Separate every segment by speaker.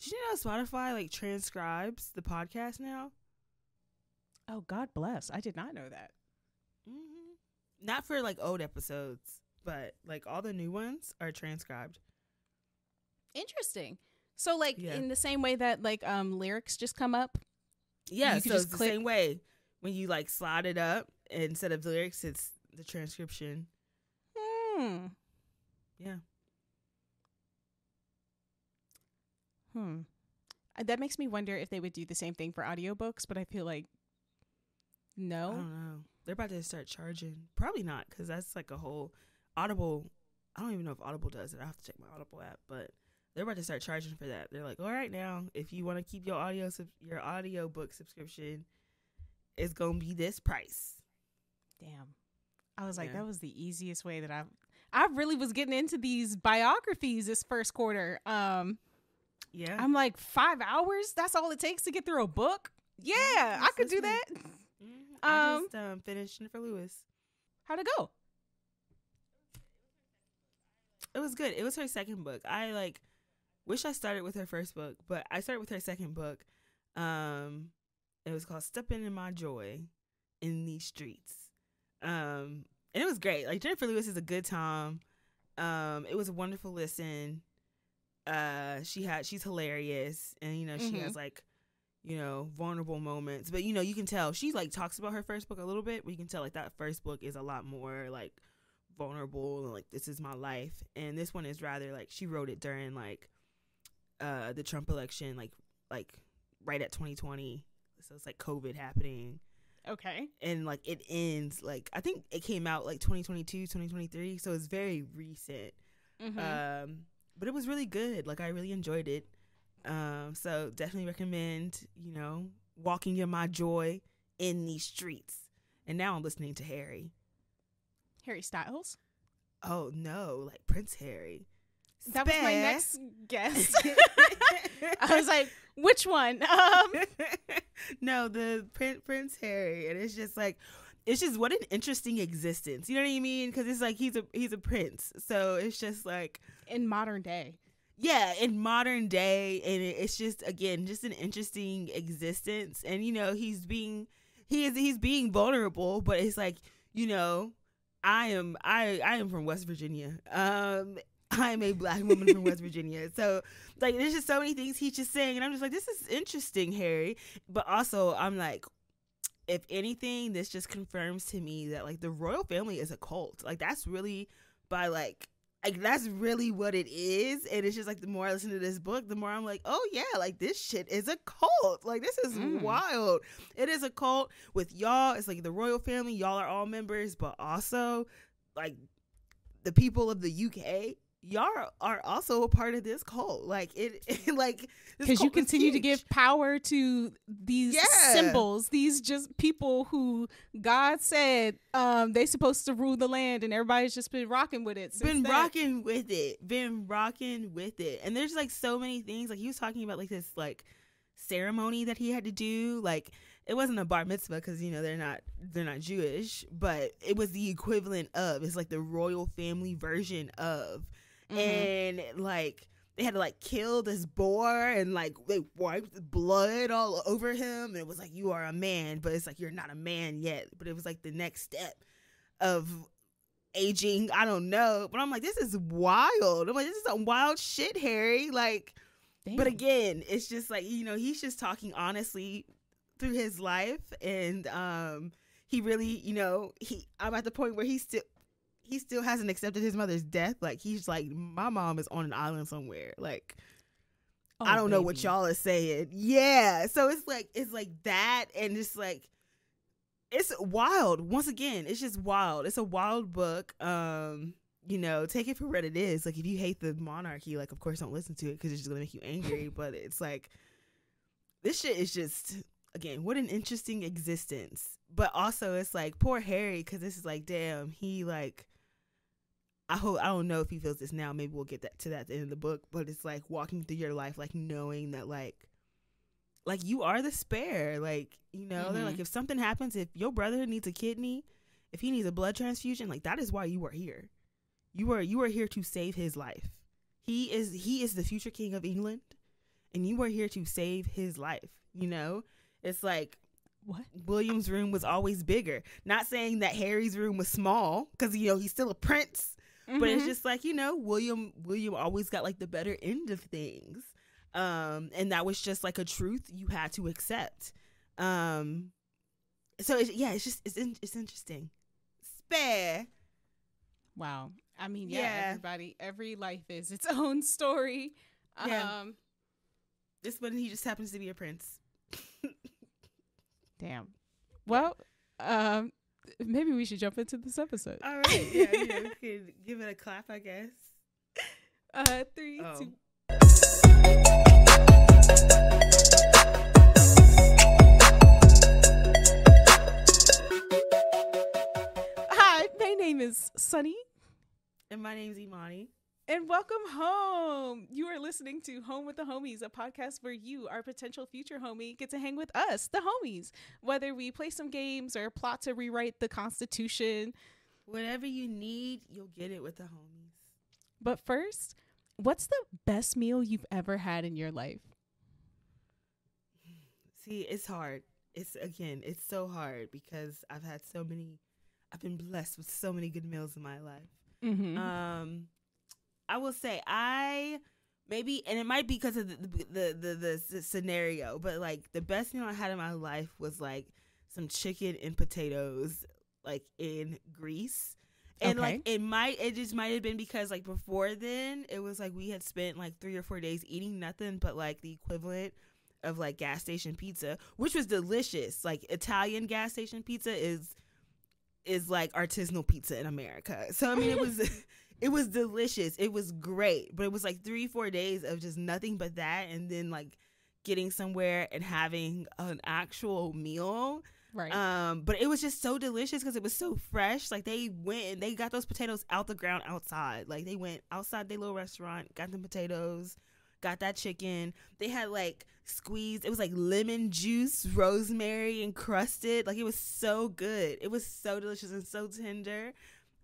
Speaker 1: Did you know Spotify like transcribes the podcast now?
Speaker 2: Oh, God bless. I did not know that.
Speaker 1: Not for like old episodes, but like all the new ones are transcribed.
Speaker 2: Interesting. So like
Speaker 1: Yeah.
Speaker 2: in the same way that like lyrics just come up.
Speaker 1: Yeah,
Speaker 2: You could
Speaker 1: so
Speaker 2: just
Speaker 1: it's
Speaker 2: click-
Speaker 1: the same way when you like slide it up instead of the lyrics, it's the transcription. Yeah.
Speaker 2: That makes me wonder if they would do the same thing for audiobooks, but I feel like no.
Speaker 1: I don't know. They're about to start charging. Probably not, because that's like a whole Audible. I don't even know if Audible does it. I have to check my Audible app, but they're about to start charging for that. They're like, all right, now if you want to keep your audiobook subscription, it's gonna be this price.
Speaker 2: Damn. I was like,
Speaker 1: Yeah.
Speaker 2: that was the easiest way that I really was getting into these biographies this first quarter.
Speaker 1: Yeah.
Speaker 2: I'm like 5 hours. That's all it takes to get through a book. Yeah, I could do that.
Speaker 1: I just finished Jennifer Lewis.
Speaker 2: How'd it go?
Speaker 1: It was good. It was her second book. I like wish I started with her first book, but I started with her second book. It was called Stepping in My Joy in These Streets. And it was great. Like Jennifer Lewis is a good time. It was a wonderful listen. She's hilarious, and you know she has like, you know, vulnerable moments, but you know you can tell she like talks about her first book a little bit, but you can tell like that first book is a lot more like vulnerable and like this is my life, and this one is rather like she wrote it during like the Trump election, like right at 2020, so it's like COVID happening.
Speaker 2: Okay.
Speaker 1: And like it ends like I think it came out like 2022 2023, so it's very recent. But it was really good. Like I really enjoyed it. So definitely recommend, you know, walking in my joy in these streets. And now I'm listening to Harry
Speaker 2: Styles.
Speaker 1: Oh no, like Prince Harry.
Speaker 2: That was my next guess. I was like, which one?
Speaker 1: No, the Prince Harry, and it's just like, it's just what an interesting existence. You know what I mean? Because it's like he's a prince, so it's just like
Speaker 2: in modern day.
Speaker 1: Yeah, in modern day, and it's just again just an interesting existence, and you know he's being vulnerable, but it's like, you know, I am from West Virginia. I am a Black woman from West Virginia. So, like, there's just so many things he's just saying. And I'm just like, this is interesting, Harry. But also, I'm like, if anything, this just confirms to me that, like, the royal family is a cult. Like, that's really that's really what it is. And it's just, like, the more I listen to this book, the more I'm like, oh, yeah, like, this shit is a cult. Like, this is wild. It is a cult with y'all. It's, like, the royal family. Y'all are all members. But also, like, the people of the UK, y'all are also a part of this cult. Like like,
Speaker 2: because you continue to give power to these symbols, these just people who God said they supposed to rule the land, and everybody's just been rocking with it. Been rocking with
Speaker 1: it. And there's like so many things. Like he was talking about like this like ceremony that he had to do. Like it wasn't a bar mitzvah because you know they're not Jewish, but it was the equivalent of. It's like the royal family version of. And like they had to like kill this boar, and like they wiped blood all over him, and it was like, you are a man, but it's like you're not a man yet. But it was like the next step of aging. I don't know, but I'm like, this is wild. I'm like, this is some wild shit, Harry. Like, damn. But again, it's just like, you know, he's just talking honestly through his life, and he really, you know, I'm at the point where he still hasn't accepted his mother's death. Like he's like, my mom is on an island somewhere. Like, I don't know what y'all are saying. Yeah. So it's like that. And it's like, it's wild. Once again, it's just wild. It's a wild book. You know, take it for what it is. Like if you hate the monarchy, like of course don't listen to it because it's just gonna make you angry. But it's like, this shit is just, again, what an interesting existence. But also it's like poor Harry, because this is like, damn, he like, I don't know if he feels this now. Maybe we'll get to that at the end of the book. But it's like walking through your life, like knowing that like you are the spare. Like, you know, they're like, if something happens, if your brother needs a kidney, if he needs a blood transfusion, like that is why you are here. You are here to save his life. He is the future king of England, and you were here to save his life. You know, it's like,
Speaker 2: what?
Speaker 1: William's room was always bigger. Not saying that Harry's room was small, because, you know, he's still a prince. Mm-hmm. But it's just like, you know, William always got like the better end of things. And that was just like a truth you had to accept. So it's interesting. Spare.
Speaker 2: Wow. I mean, every life is its own story.
Speaker 1: This one, he just happens to be a prince.
Speaker 2: Damn. Well, maybe we should jump into this episode.
Speaker 1: All right. Yeah, we could give it a clap, I guess.
Speaker 2: 3, 2. Hi, my name is Sunny.
Speaker 1: And my name's Imani.
Speaker 2: And welcome home. You are listening to Home with the Homies, a podcast where you, our potential future homie, get to hang with us, the homies. Whether we play some games or plot to rewrite the Constitution.
Speaker 1: Whatever you need, you'll get it with the homies.
Speaker 2: But first, what's the best meal you've ever had in your life?
Speaker 1: See, it's hard. It's so hard because I've been blessed with so many good meals in my life. Mm-hmm. I will say and it might be because of the scenario, but like the best meal I had in my life was like some chicken and potatoes, like in Greece. And like it just might have been because like before then it was like we had spent like 3 or 4 days eating nothing but like the equivalent of like gas station pizza, which was delicious. Like Italian gas station pizza is like artisanal pizza in America. So I mean it was delicious. It was great. But it was like 3-4 days of just nothing but that, and then like getting somewhere and having an actual meal.
Speaker 2: Right.
Speaker 1: But it was just so delicious because it was so fresh. Like they went and they got those potatoes out the ground outside. Like they went outside their little restaurant, got them potatoes, got that chicken. They had like squeezed, it was like lemon juice, rosemary encrusted. Like it was so good. It was so delicious and so tender.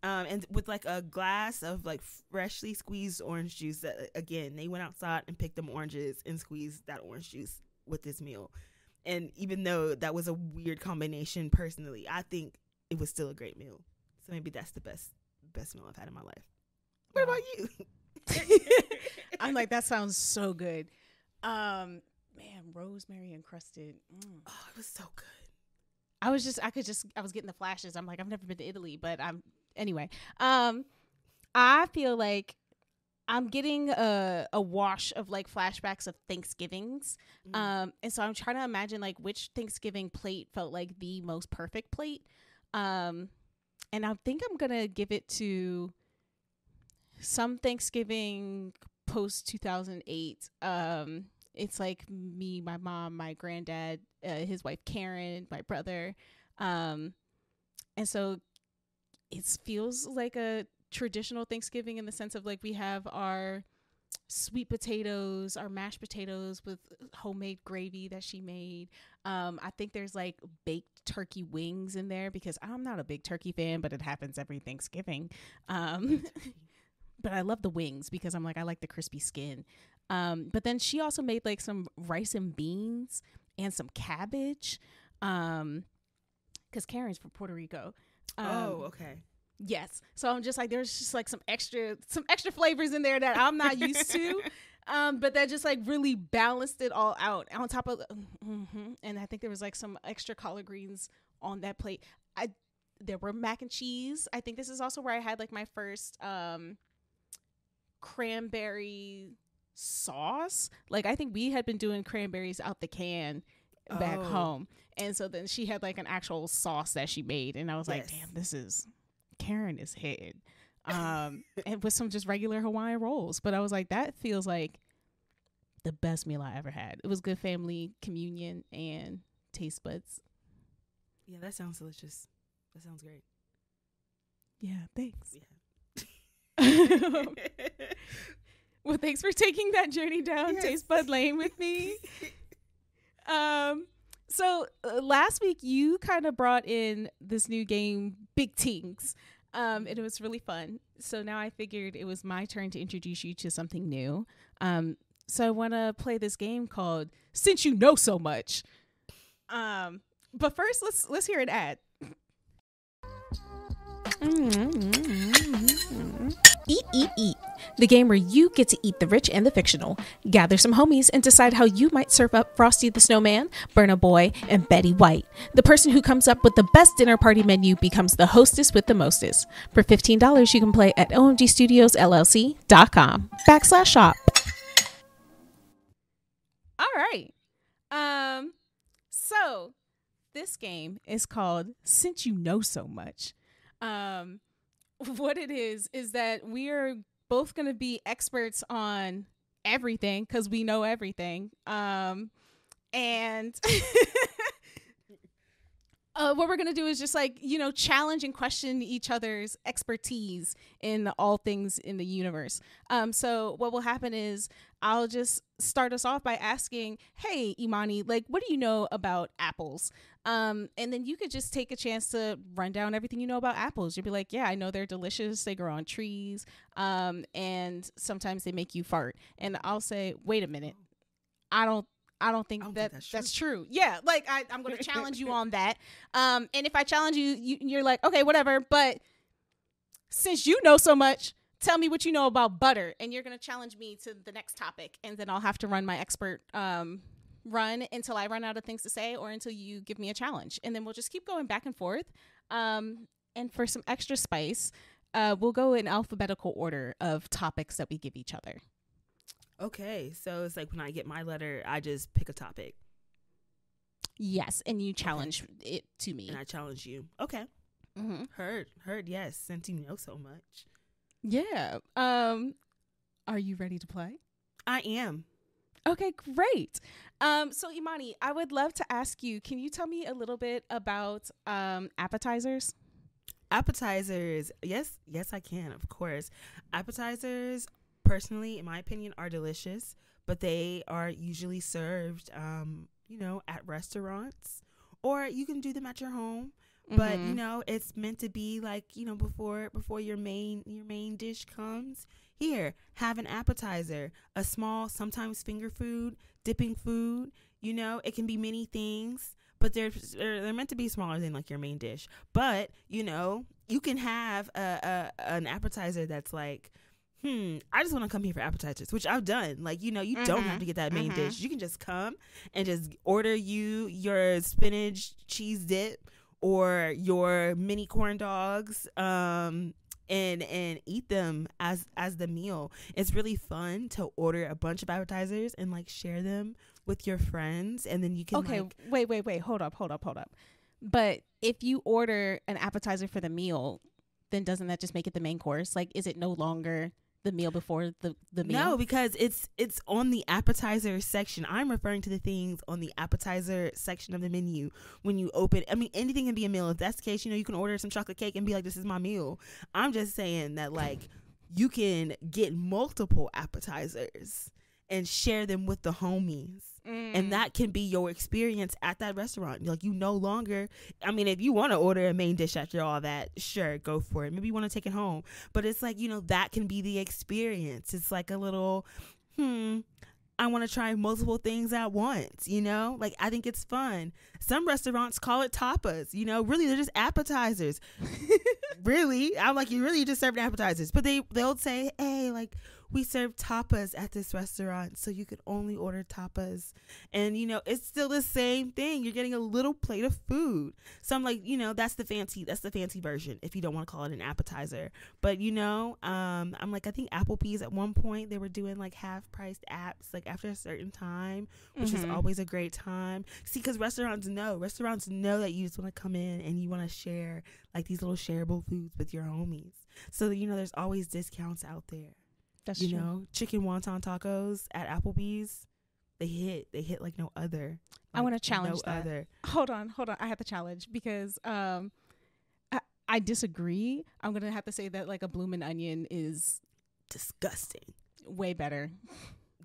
Speaker 1: And with like a glass of like freshly squeezed orange juice. That, again, they went outside and picked them oranges and squeezed that orange juice with this meal. And even though that was a weird combination, personally, I think it was still a great meal. So maybe that's the best meal I've had in my life. What about you?
Speaker 2: I'm like, that sounds so good. Man, rosemary encrusted.
Speaker 1: Oh, it was so good.
Speaker 2: I was getting the flashes. I'm like, I've never been to Italy, but anyway. I feel like I'm getting a wash of like flashbacks of Thanksgivings. And so I'm trying to imagine like which Thanksgiving plate felt like the most perfect plate. And I think I'm going to give it to some Thanksgiving post 2008. It's like me, my mom, my granddad, his wife Karen, my brother. And so it feels like a traditional Thanksgiving in the sense of like we have our sweet potatoes, our mashed potatoes with homemade gravy that she made. I think there's like baked turkey wings in there because I'm not a big turkey fan, but it happens every Thanksgiving. But I love the wings because I'm like, I like the crispy skin. But then she also made like some rice and beans and some cabbage. Cause Karen's from Puerto Rico.
Speaker 1: Okay.
Speaker 2: Yes. So I'm just like, there's just like some extra flavors in there that I'm not used to. But that just like really balanced it all out on top of, and I think there was like some extra collard greens on that plate. There were mac and cheese. I think this is also where I had like my first, cranberry sauce. Like I think we had been doing cranberries out the can back home, and so then she had like an actual sauce that she made, and I was like, damn, Karen is head. And with some just regular Hawaiian rolls, but I was like, that feels like the best meal I ever had. It was good family communion and taste buds.
Speaker 1: Yeah, that sounds delicious. That sounds great.
Speaker 2: Yeah, thanks.
Speaker 1: Yeah.
Speaker 2: Well, thanks for taking that journey down Taste Bud Lane with me. So last week you kind of brought in this new game, Big Tings, and it was really fun. So now I figured it was my turn to introduce you to something new. So I want to play this game called Since You Know So Much. But first, let's hear an ad. Eat, Eat, Eat. The game where you get to eat the rich and the fictional. Gather some homies and decide how you might serve up Frosty the Snowman, Burna Boy, and Betty White. The person who comes up with the best dinner party menu becomes the hostess with the mostest. For $15, you can play at omgstudiosllc.com/shop. All right. So this game is called Since You Know So Much. What it is that we are both going to be experts on everything because we know everything. And what we're going to do is just challenge and question each other's expertise in all things in the universe. So what will happen is I'll just start us off by asking, hey, Imani, what do you know about apples? And then you could just take a chance to run down everything you know about apples. You'll be like, yeah, I know they're delicious. They grow on trees. And sometimes they make you fart. And I'll say, wait a minute. I don't think that's true. Yeah, I'm going to challenge you on that. And if I challenge you, you're like, okay, whatever. But since you know so much, tell me what you know about butter. And you're going to challenge me to the next topic. And then I'll have to run my expert run until I run out of things to say or until you give me a challenge. And then we'll just keep going back and forth. And for some extra spice, we'll go in alphabetical order of topics that we give each other.
Speaker 1: Okay, so it's like when I get my letter, I just pick a topic.
Speaker 2: Yes, and you challenge it to me.
Speaker 1: And I challenge you. Okay. Mm-hmm. Heard, yes, since you know so much.
Speaker 2: Yeah. Are you ready to play?
Speaker 1: I am.
Speaker 2: Okay, great. So Imani, I would love to ask you, can you tell me a little bit about appetizers?
Speaker 1: Appetizers. Yes, I can, of course. Appetizers, personally, in my opinion, are delicious, but they are usually served, at restaurants, or you can do them at your home. Mm-hmm. But, it's meant to be before your main dish comes. Here, have an appetizer, a small, sometimes finger food, dipping food. It can be many things, but they're meant to be smaller than your main dish. But, you can have an appetizer that's like, I just want to come here for appetizers, which I've done. You don't have to get that main dish. You can just come and just order your spinach cheese dip or your mini corn dogs, and eat them as the meal. It's really fun to order a bunch of appetizers and share them with your friends, and then you can
Speaker 2: wait, hold up. But if you order an appetizer for the meal, then doesn't that just make it the main course? Is it no longer the meal before the meal?
Speaker 1: No, because it's on the appetizer section. I'm referring to the things on the appetizer section of the menu when you open. I mean, anything can be a meal. If that's the case, you can order some chocolate cake and be like, this is my meal. I'm just saying that you can get multiple appetizers and share them with the homies. And that can be your experience at that restaurant. You no longer, if you want to order a main dish after all that, sure, go for it. Maybe you want to take it home. But it's that can be the experience. It's a little, I want to try multiple things at once, I think it's fun. Some restaurants call it tapas, really they're just appetizers. Really? I'm you really just serve appetizers. But they'll say, hey, we serve tapas at this restaurant, so you could only order tapas. And, it's still the same thing. You're getting a little plate of food. So I'm that's the fancy version if you don't want to call it an appetizer. But, I'm I think Applebee's at one point, they were doing half-priced apps after a certain time, which is always a great time. See, because restaurants know that you just want to come in and you want to share these little shareable foods with your homies. So, there's always discounts out there.
Speaker 2: That's true.
Speaker 1: Chicken wonton tacos at Applebee's, they hit like no other.
Speaker 2: I want to challenge that. Other. Hold on. I have to challenge because I disagree. I'm gonna have to say that a bloomin' onion is
Speaker 1: disgusting.
Speaker 2: Way better.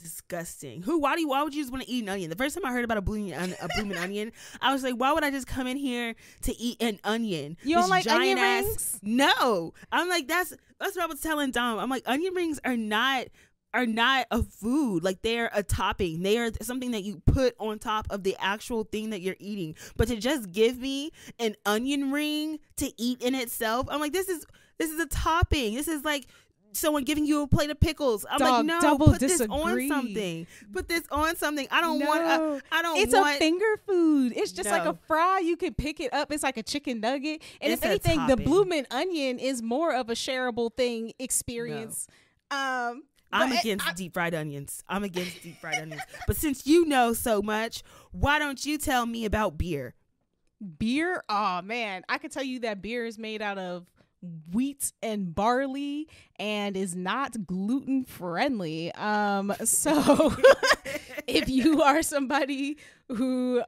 Speaker 1: Disgusting. Why would you just want to eat an onion? The first time I heard about a blooming onion, I was like, why would I just come in here to eat an onion?
Speaker 2: You don't like onion rings?
Speaker 1: No. I'm that's what I was telling Dom. I'm onion rings are not are not a food. Like, they're a topping. They are something that you put on top of the actual thing that you're eating. But to just give me an onion ring to eat in itself, I'm like, this is a topping. This is like someone giving you a plate of pickles. I'm like, no, put this on something. Put this on something. I don't want. It's a
Speaker 2: finger food. It's just like a fry. You can pick it up. It's like a chicken nugget. And if anything, the bloomin' onion is more of a shareable thing experience.
Speaker 1: No. I'm against deep fried onions. But since you know so much, why don't you tell me about beer?
Speaker 2: Beer? Oh man, I can tell you that beer is made out of wheat and barley and is not gluten friendly. So if you are somebody who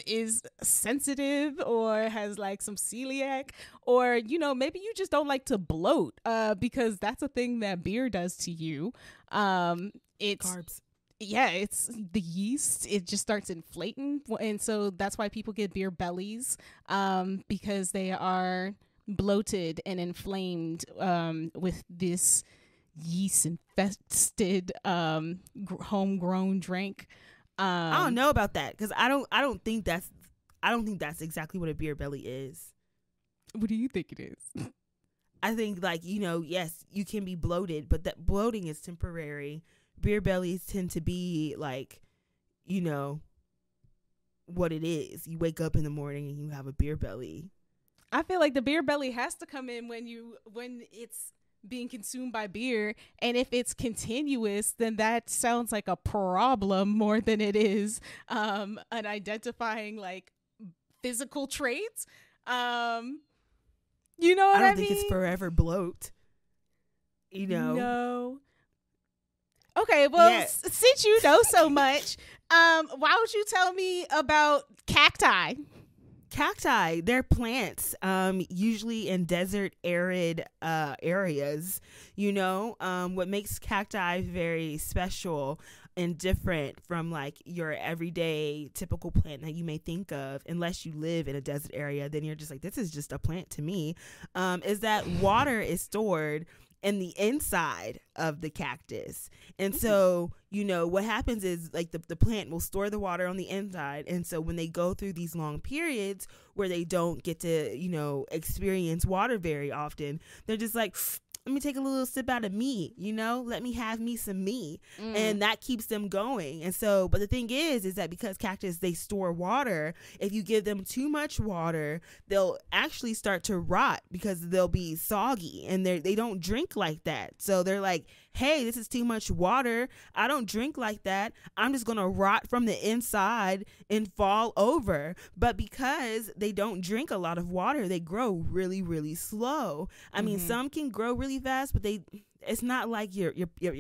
Speaker 2: is sensitive or has like some celiac, or maybe you just don't like to bloat because that's a thing that beer does to you. It's
Speaker 1: carbs.
Speaker 2: Yeah, it's the yeast. It just starts inflating, and so that's why people get beer bellies, because they are bloated and inflamed with this yeast infested homegrown drink.
Speaker 1: I don't know about that, because I don't think that's exactly what a beer belly is.
Speaker 2: What do you think it is?
Speaker 1: I think, like, yes, you can be bloated, but that bloating is temporary. Beer bellies tend to be like, what it is. You wake up in the morning and you have a beer belly.
Speaker 2: I feel like the beer belly has to come in when it's being consumed by beer, and if it's continuous, then that sounds like a problem more than it is an identifying like physical traits. I don't
Speaker 1: think it's forever bloat.
Speaker 2: No. Okay, well, since you know so much, why don't you tell me about cacti?
Speaker 1: Cacti, they're plants, usually in desert, arid areas. What makes cacti very special and different from like your everyday typical plant that you may think of, unless you live in a desert area, then you're just like, this is just a plant to me, is that water is stored in the inside of the cactus. And so, what happens is like the plant will store the water on the inside. And so when they go through these long periods where they don't get to, experience water very often, they're just like, let me take a little sip out of me, let me have me some me. And that keeps them going. And so, but the thing is that because cactus, they store water, if you give them too much water, they'll actually start to rot because they'll be soggy, and they don't drink like that. So they're like, hey, this is too much water. I don't drink like that. I'm just going to rot from the inside and fall over. But because they don't drink a lot of water, they grow really, really slow. I mean, some can grow really fast, but it's not like your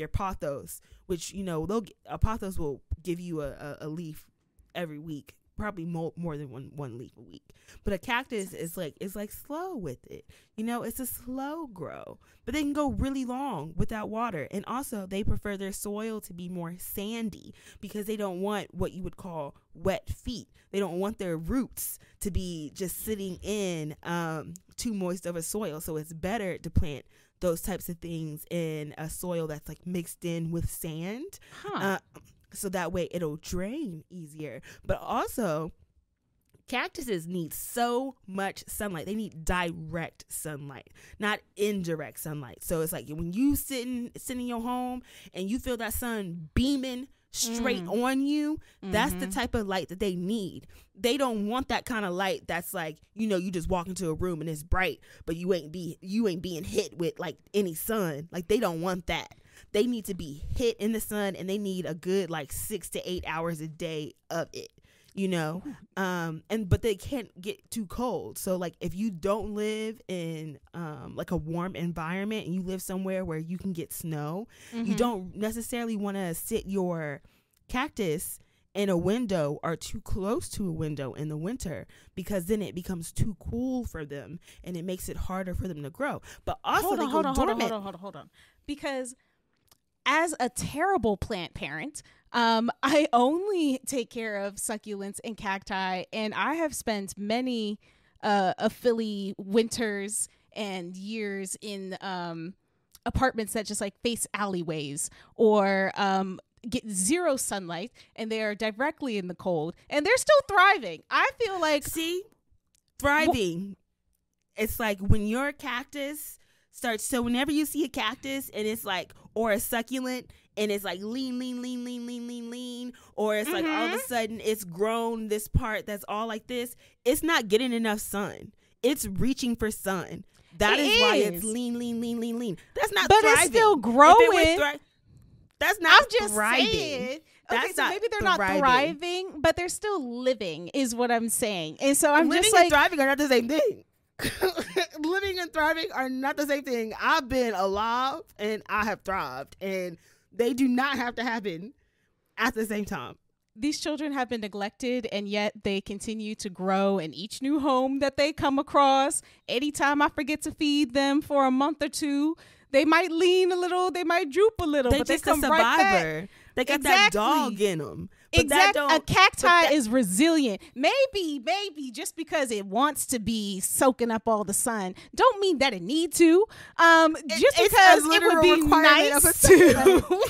Speaker 1: pothos, which, a pothos will give you a leaf every week. Probably more than one leaf a week. But a cactus is like slow with it. It's a slow grow, but they can go really long without water. And also they prefer their soil to be more sandy because they don't want what you would call wet feet. They don't want their roots to be just sitting in too moist of a soil. So it's better to plant those types of things in a soil that's like mixed in with sand. So that way it'll drain easier. But also, cactuses need so much sunlight. They need direct sunlight, not indirect sunlight. So it's like when you sit in your home and you feel that sun beaming straight on you, that's the type of light that they need. They don't want that kind of light that's like, you just walk into a room and it's bright, but you ain't being hit with like any sun. Like, they don't want that. They need to be hit in the sun, and they need a good like 6 to 8 hours a day of it, but they can't get too cold. So like if you don't live in like a warm environment and you live somewhere where you can get snow, you don't necessarily want to sit your cactus in a window or too close to a window in the winter, because then it becomes too cool for them and it makes it harder for them to grow. But also hold on.
Speaker 2: Because as a terrible plant parent, I only take care of succulents and cacti, and I have spent many Philly winters and years in apartments that just like face alleyways or get zero sunlight, and they are directly in the cold, and they're still thriving. I feel like
Speaker 1: thriving. It's like when your cactus starts. So whenever you see a cactus and it's like, or a succulent, and it's like lean, or it's like all of a sudden it's grown this part that's all like this. It's not getting enough sun. It's reaching for sun. That is why it's lean. That's not
Speaker 2: but
Speaker 1: thriving.
Speaker 2: It's still growing.
Speaker 1: That's not
Speaker 2: I'm just
Speaker 1: thriving.
Speaker 2: saying.
Speaker 1: That's
Speaker 2: okay, so
Speaker 1: not
Speaker 2: maybe they're
Speaker 1: thriving.
Speaker 2: not thriving, but they're still living, is what I'm saying. And so I'm
Speaker 1: living
Speaker 2: just like,
Speaker 1: and thriving are not the same thing. Living and thriving are not the same thing. I've been alive and I have thrived, and they do not have to happen at the same time.
Speaker 2: These children have been neglected, and yet they continue to grow in each new home that they come across. Anytime I forget to feed them for a month or two, they might lean a little, they might droop a little, but they come right back.
Speaker 1: They got that dog in them.
Speaker 2: Exactly. A cacti is resilient. Maybe just because it wants to be soaking up all the sun, don't mean that it need to. Just because it would be nice to.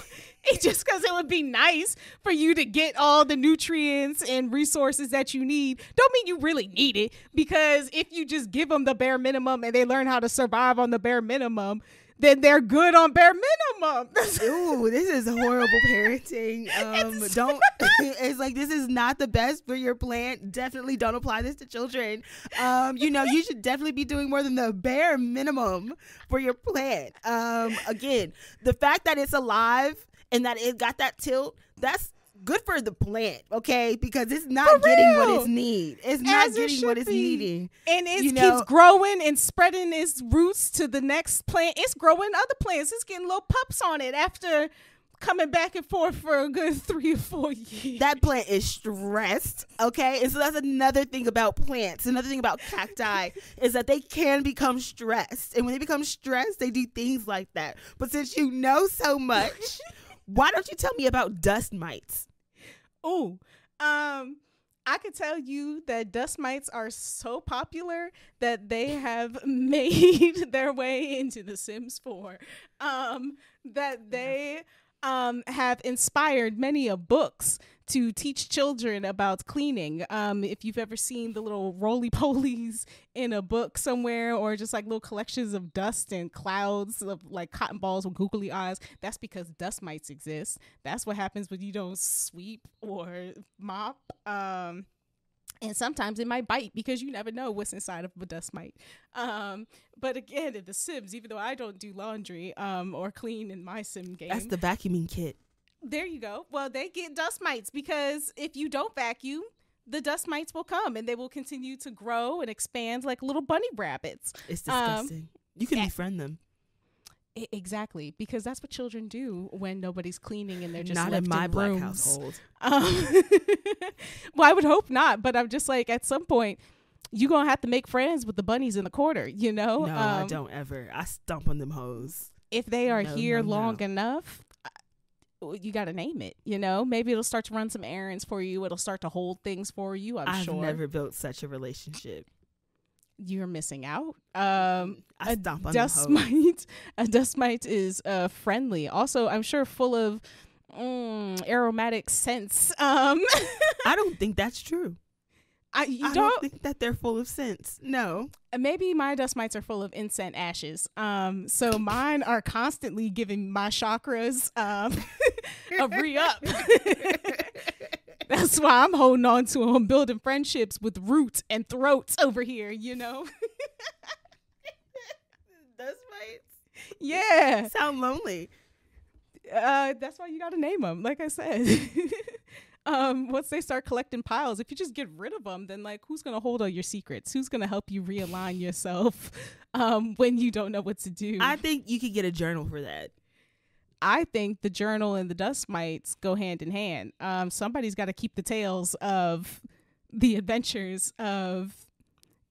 Speaker 2: It's just because it would be nice for you to get all the nutrients and resources that you need. Don't mean you really need it, because if you just give them the bare minimum and they learn how to survive on the bare minimum, then they're good on bare minimum.
Speaker 1: Ooh, this is horrible parenting. It's like, this is not the best for your plant. Definitely don't apply this to children. You should definitely be doing more than the bare minimum for your plant. Again, the fact that it's alive and that it got that tilt, that's good for the plant, okay? Because it's not getting what it needs. It's not getting what it's needing.
Speaker 2: And it keeps growing and spreading its roots to the next plant. It's growing other plants. It's getting little pups on it after coming back and forth for a good 3 or 4 years.
Speaker 1: That plant is stressed, okay? And so that's another thing about plants. Another thing about cacti is that they can become stressed. And when they become stressed, they do things like that. But since you know so much, why don't you tell me about dust mites?
Speaker 2: Oh, I could tell you that dust mites are so popular that they have made their way into The Sims 4. That they have inspired many of books to teach children about cleaning. If you've ever seen the little roly-polies in a book somewhere, or just like little collections of dust and clouds of like cotton balls with googly eyes, that's because dust mites exist. That's what happens when you don't sweep or mop. And sometimes it might bite, because you never know what's inside of a dust mite. But again, in The Sims, even though I don't do laundry or clean in my sim game.
Speaker 1: That's the vacuuming kit.
Speaker 2: There you go. Well, they get dust mites, because if you don't vacuum, the dust mites will come and they will continue to grow and expand like little bunny rabbits.
Speaker 1: It's disgusting. You can befriend them.
Speaker 2: Exactly, because that's what children do when nobody's cleaning and they're just
Speaker 1: not
Speaker 2: left
Speaker 1: in my
Speaker 2: in
Speaker 1: black
Speaker 2: rooms.
Speaker 1: household.
Speaker 2: Well, I would hope not, but I'm just like, at some point you're gonna have to make friends with the bunnies in the corner, you know?
Speaker 1: No, I don't ever. I stomp on them hoes.
Speaker 2: If they are here long enough, you got to name it, you know? Maybe it'll start to run some errands for you. It'll start to hold things for you, I'm sure.
Speaker 1: I've never built such a relationship.
Speaker 2: You're missing out.
Speaker 1: I stomp on
Speaker 2: dust mite. A dust mite is friendly. Also, I'm sure full of aromatic scents. I
Speaker 1: don't think that's true. I don't think that they're full of scents. No.
Speaker 2: Maybe my dust mites are full of incense ashes. So mine are constantly giving my chakras a re-up. That's why I'm holding on to them, building friendships with roots and throats over here, you know?
Speaker 1: Dust mites?
Speaker 2: Yeah.
Speaker 1: Sound lonely.
Speaker 2: That's why you got to name them, like I said. Once they start collecting piles, if you just get rid of them, then like, who's going to hold all your secrets? Who's going to help you realign yourself when you don't know what to do?
Speaker 1: I think you could get a journal for that.
Speaker 2: I think the journal and the dust mites go hand in hand. Somebody's got to keep the tales of the adventures of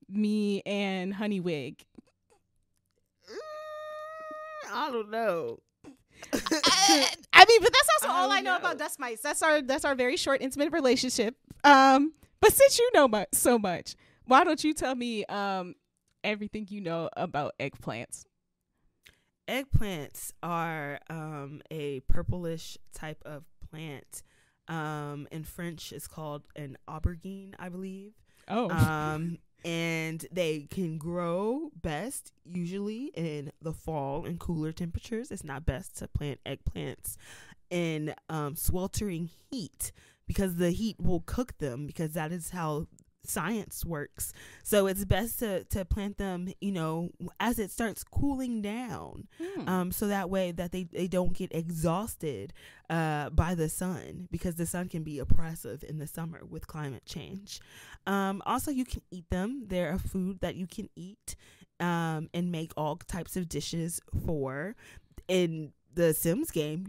Speaker 2: me and Honeywig.
Speaker 1: I don't know.
Speaker 2: I mean, but that's also all I know about dust mites. That's our very short, intimate relationship. But since you know so much, why don't you tell me everything you know about eggplants?
Speaker 1: Eggplants are a purplish type of plant. In French, it's called an aubergine, I believe.
Speaker 2: Oh.
Speaker 1: And they can grow best usually in the fall in cooler temperatures. It's not best to plant eggplants in sweltering heat because the heat will cook them, because that is how science works. So it's best to plant them, as it starts cooling down, so that way that they don't get exhausted by the sun, because the sun can be oppressive in the summer with climate change. Also, you can eat them. They're a food that you can eat and make all types of dishes for. In the Sims game,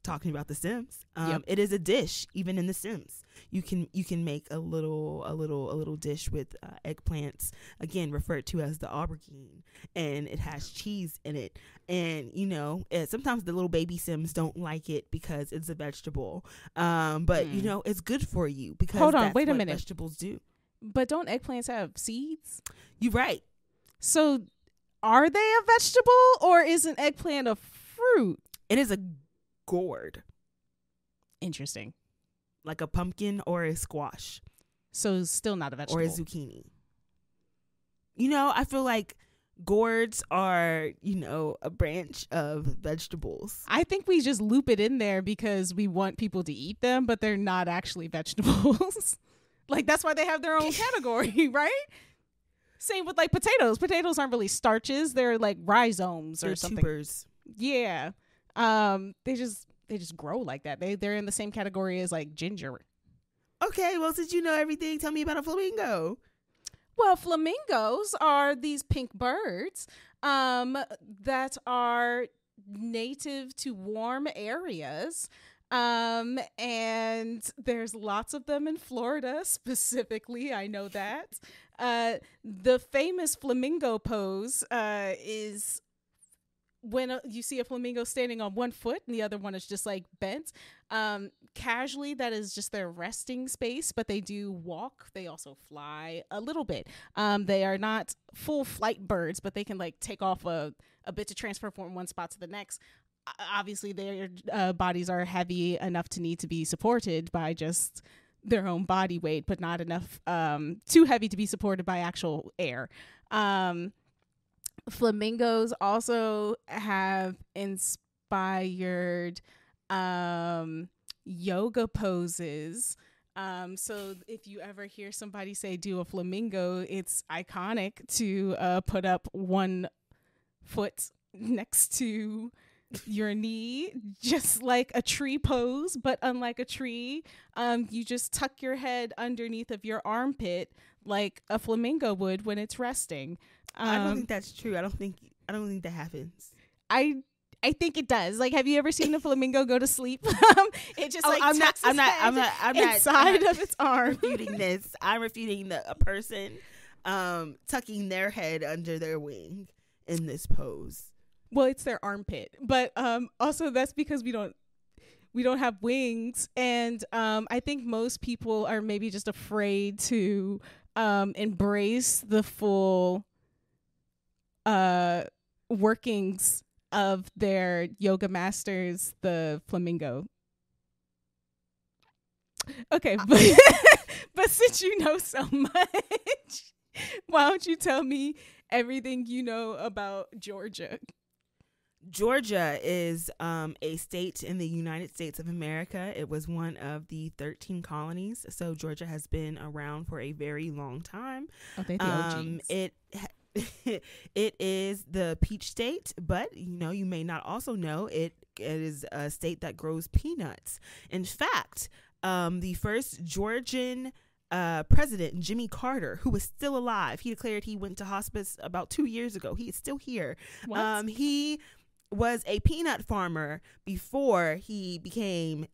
Speaker 1: talking about the Sims, it is a dish. Even in the Sims, you can make a little dish with eggplants, again referred to as the aubergine, and it has cheese in it. And sometimes the little baby Sims don't like it because it's a vegetable, but it's good for you, because
Speaker 2: hold on,
Speaker 1: that's
Speaker 2: wait a
Speaker 1: what
Speaker 2: minute,
Speaker 1: vegetables do.
Speaker 2: But don't eggplants have seeds?
Speaker 1: You're right.
Speaker 2: So are they a vegetable, or is an eggplant a fruit?
Speaker 1: It is a gourd.
Speaker 2: Interesting.
Speaker 1: Like a pumpkin or a squash.
Speaker 2: So still not a vegetable.
Speaker 1: Or a zucchini. I feel like gourds are, a branch of vegetables.
Speaker 2: I think we just loop it in there because we want people to eat them, but they're not actually vegetables. Like, that's why they have their own category, right? Same with like potatoes. Potatoes aren't really starches. They're like rhizomes or something.
Speaker 1: Tubers.
Speaker 2: Yeah. They just grow like that. They're in the same category as like ginger.
Speaker 1: Okay, well, since you know everything, tell me about a flamingo.
Speaker 2: Well, flamingos are these pink birds that are native to warm areas. And there's lots of them in Florida specifically. I know that. The famous flamingo pose is when you see a flamingo standing on one foot and the other one is just like bent. Casually, that is just their resting space, but they do walk. They also fly a little bit. They are not full flight birds, but they can like take off a bit to transfer from one spot to the next. Obviously, their bodies are heavy enough to need to be supported by just their own body weight, but not enough too heavy to be supported by actual air. Flamingos also have inspired yoga poses. So if you ever hear somebody say do a flamingo, it's iconic to put up one foot next to your knee, just like a tree pose, but unlike a tree, you just tuck your head underneath of your armpit like a flamingo would when it's resting.
Speaker 1: I don't think that's true. I don't think that happens.
Speaker 2: I think it does. Like, have you ever seen a flamingo go to sleep? It just
Speaker 1: I'm not
Speaker 2: inside of its arm.
Speaker 1: Refuting this. I'm refuting a person tucking their head under their wing in this pose.
Speaker 2: Well, it's their armpit, but also that's because we don't have wings, and I think most people are maybe just afraid to embrace the full workings of their yoga masters, the flamingo. Okay, but since you know so much, why don't you tell me everything you know about Georgia?
Speaker 1: Georgia is a state in the United States of America. It was one of the 13 colonies, so Georgia has been around for a very long time.
Speaker 2: Oh, they're the OGs.
Speaker 1: It is the peach state, but you may not also know it is a state that grows peanuts. In fact, the first Georgian president, Jimmy Carter, who was still alive, he declared he went to hospice about 2 years ago. He is still here.
Speaker 2: What?
Speaker 1: He was a peanut farmer before he became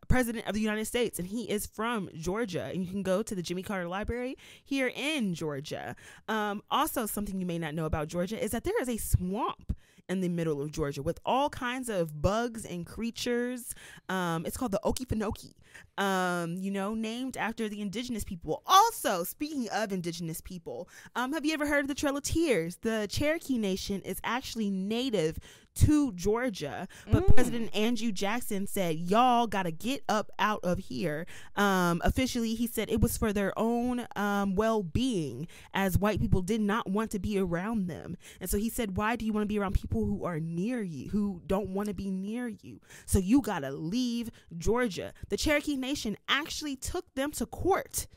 Speaker 1: president of the United States, and he is from Georgia, and you can go to the Jimmy Carter Library here in Georgia. Also, something you may not know about Georgia is that there is a swamp in the middle of Georgia with all kinds of bugs and creatures. It's called the Okefenokee. named after the indigenous people. Also, speaking of indigenous people, have you ever heard of the Trail of Tears? The Cherokee Nation is actually native to Georgia, but President Andrew Jackson said, y'all gotta get up out of here. Officially, he said it was for their own well-being, as white people did not want to be around them. And so he said, why do you want to be around people who are near you, who don't want to be near you? So you gotta leave Georgia. The Cherokee Nation actually took them to court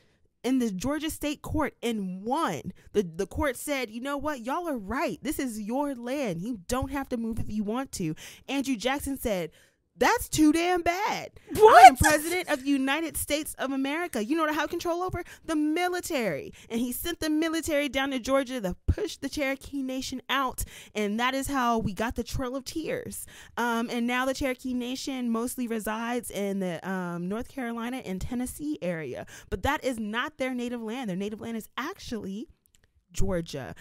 Speaker 1: in the Georgia state court and won. The court said, you know what, y'all are right. This is your land. You don't have to move if you want to. Andrew Jackson said, that's too damn bad. What? I am president of the United States of America. You know what I have control over? The military. And he sent the military down to Georgia to push the Cherokee Nation out. And that is how we got the Trail of Tears. And now the Cherokee Nation mostly resides in the North Carolina and Tennessee area. But that is not their native land. Their native land is actually Georgia.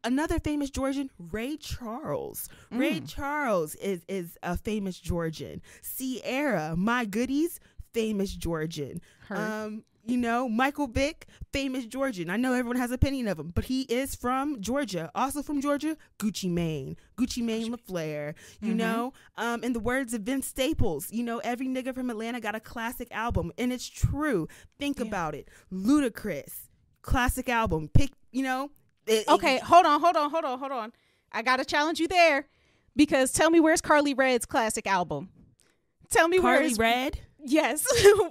Speaker 1: Another famous Georgian, Ray Charles. Ray Charles is a famous Georgian. Sierra, my goodies, famous Georgian. Michael Vick, famous Georgian. I know everyone has an opinion of him, but he is from Georgia. Also from Georgia, Gucci Mane LaFleur. In the words of Vince Staples, every nigga from Atlanta got a classic album, and it's true. Think about it. Ludacris, classic album. Hold
Speaker 2: on. I gotta challenge you there, because tell me, where's Carly Red's classic album? Tell me,
Speaker 1: Carly Red?
Speaker 2: Yes.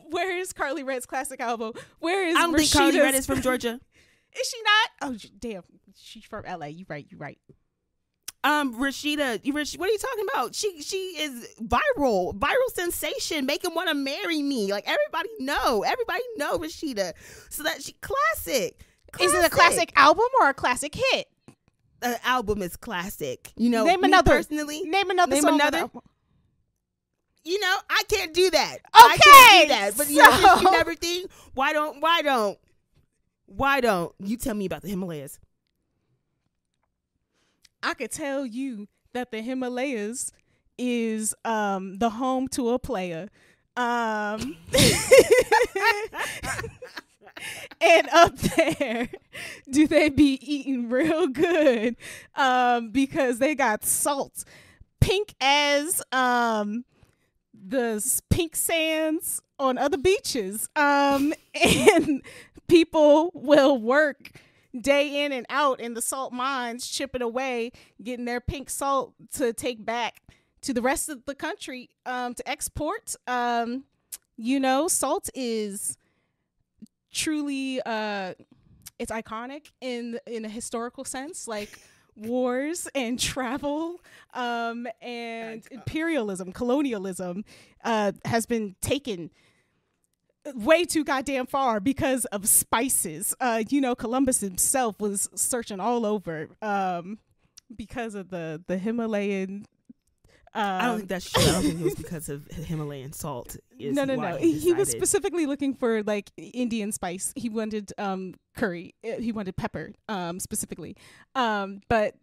Speaker 2: Where is Carly Red's classic album? Where is
Speaker 1: I don't think Carly Red is from Georgia.
Speaker 2: Is she not? Oh, damn. She's from LA. You right.
Speaker 1: Rashida, what are you talking about? She is viral sensation, make him want to marry me. Like, everybody know Rashida. So that she classic.
Speaker 2: Is it a classic album or a classic hit?
Speaker 1: The album is classic.
Speaker 2: Name another song.
Speaker 1: I can't do that.
Speaker 2: Okay,
Speaker 1: I can't do that. But you never think, why don't you tell me about the Himalayas?
Speaker 2: I could tell you that the Himalayas is the home to a player. And up there, do they be eating real good? Because they got salt, pink as the pink sands on other beaches. And people will work day in and out in the salt mines, chipping away, getting their pink salt to take back to the rest of the country to export. Salt is truly it's iconic in a historical sense, like wars and travel and imperialism, colonialism has been taken way too goddamn far because of spices. Columbus himself was searching all over because of the Himalayan.
Speaker 1: I don't think that's true. I don't think it was because of Himalayan salt.
Speaker 2: No. He was specifically looking for like Indian spice. He wanted curry. He wanted pepper specifically. But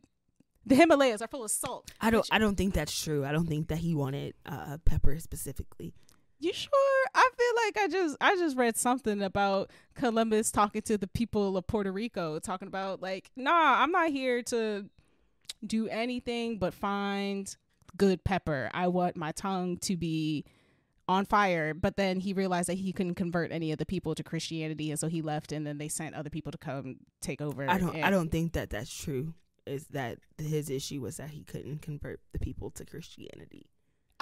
Speaker 2: the Himalayas are full of salt.
Speaker 1: I don't think that's true. I don't think that he wanted pepper specifically.
Speaker 2: You sure? I feel like I just read something about Columbus talking to the people of Puerto Rico, talking about like, nah, I'm not here to do anything but find good pepper. I want my tongue to be on fire. But then he realized that he couldn't convert any of the people to Christianity, and so he left, and then they sent other people to come take over.
Speaker 1: I don't think that that's true. Is that his issue was that he couldn't convert the people to Christianity.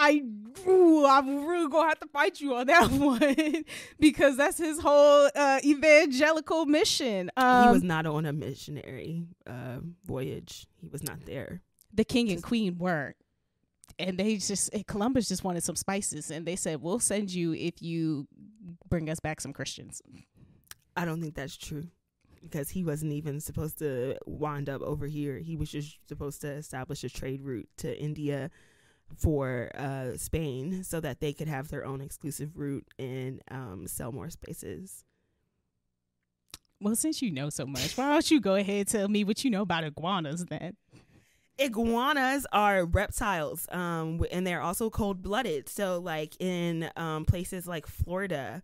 Speaker 2: I'm really gonna have to fight you on that one because that's his whole evangelical mission. He
Speaker 1: was not on a missionary voyage. He was not there.
Speaker 2: The king and queen were. And Columbus just wanted some spices, and they said, we'll send you if you bring us back some Christians.
Speaker 1: I don't think that's true, because he wasn't even supposed to wind up over here. He was just supposed to establish a trade route to India for Spain so that they could have their own exclusive route and sell more spices.
Speaker 2: Well, since you know so much, why don't you go ahead and tell me what you know about iguanas then?
Speaker 1: Iguanas are reptiles, and they're also cold-blooded. So, like in places like Florida,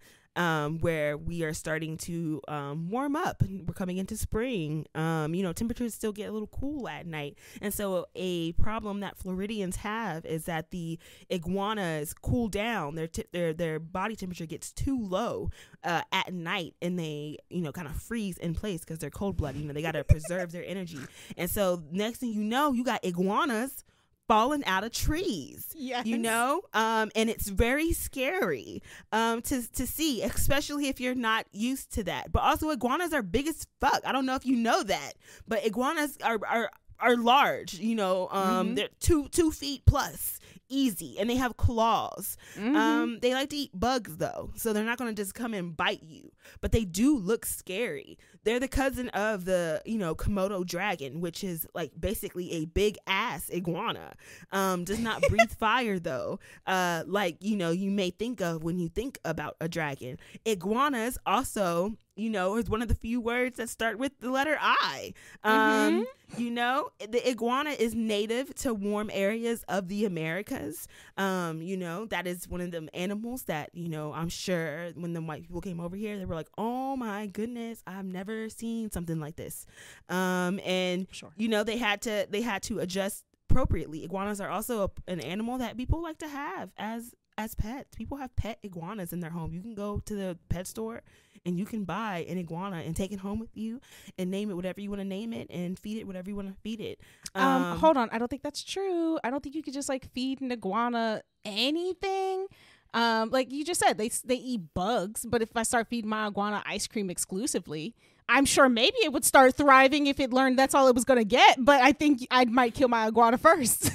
Speaker 1: where we are starting to warm up, and we're coming into spring. Temperatures still get a little cool at night, and so a problem that Floridians have is that the iguanas cool down. Their body temperature gets too low at night, and they kind of freeze in place because they're cold-blooded. They got to preserve their energy, and so next thing you know, you got iguanas falling out of trees.
Speaker 2: Yes.
Speaker 1: And it's very scary to see, especially if you're not used to that. But also, iguanas are big as fuck. I don't know if you know that, but iguanas are large. They're 2 feet plus, easy, and they have claws. They like to eat bugs though, so they're not going to just come and bite you, but they do look scary. They're the cousin of the Komodo dragon, which is like basically a big ass iguana. Does not breathe fire though, like you may think of when you think about a dragon. Iguanas also is one of the few words that start with the letter I. The iguana is native to warm areas of the Americas. That is one of them animals that, I'm sure when the white people came over here, they were like, oh my goodness, I've never seen something like this. And
Speaker 2: sure.
Speaker 1: They had to adjust appropriately. Iguanas are also an animal that people like to have as pets. People have pet iguanas in their home. You can go to the pet store and you can buy an iguana and take it home with you and name it whatever you want to name it and feed it whatever you want to feed it.
Speaker 2: Hold on. I don't think that's true. I don't think you could just like feed an iguana anything. Like you just said, they eat bugs, but if I start feeding my iguana ice cream exclusively, I'm sure maybe it would start thriving if it learned that's all it was going to get. But I think I might kill my iguana first.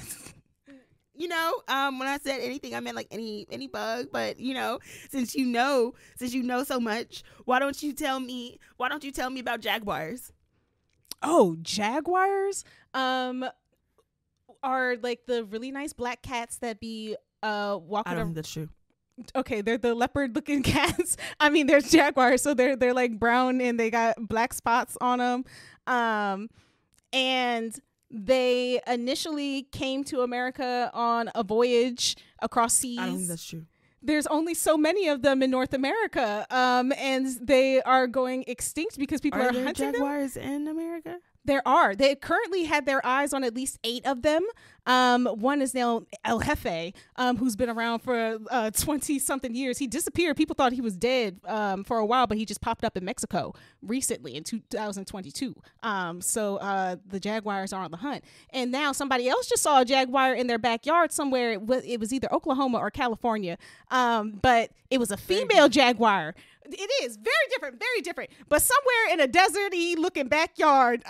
Speaker 1: When I said anything, I meant like any bug. But since you know so much, why don't you tell me about jaguars?
Speaker 2: Oh, jaguars are like the really nice black cats that be walking.
Speaker 1: I don't think that's true.
Speaker 2: Okay, they're the leopard looking cats. I mean, they're jaguars, so they're like brown and they got black spots on them. And they initially came to America on a voyage across seas.
Speaker 1: I don't think that's true.
Speaker 2: There's only so many of them in North America, and they are going extinct because people are hunting them.
Speaker 1: Jaguars in America?
Speaker 2: There are. They currently had their eyes on at least 8 of them. One is now El Jefe, who's been around for 20-something years. He disappeared. People thought he was dead for a while, but he just popped up in Mexico recently in 2022. So the jaguars are on the hunt. And now somebody else just saw a jaguar in their backyard somewhere. It was either Oklahoma or California, but it was a female jaguar. It is very different. But somewhere in a deserty looking backyard,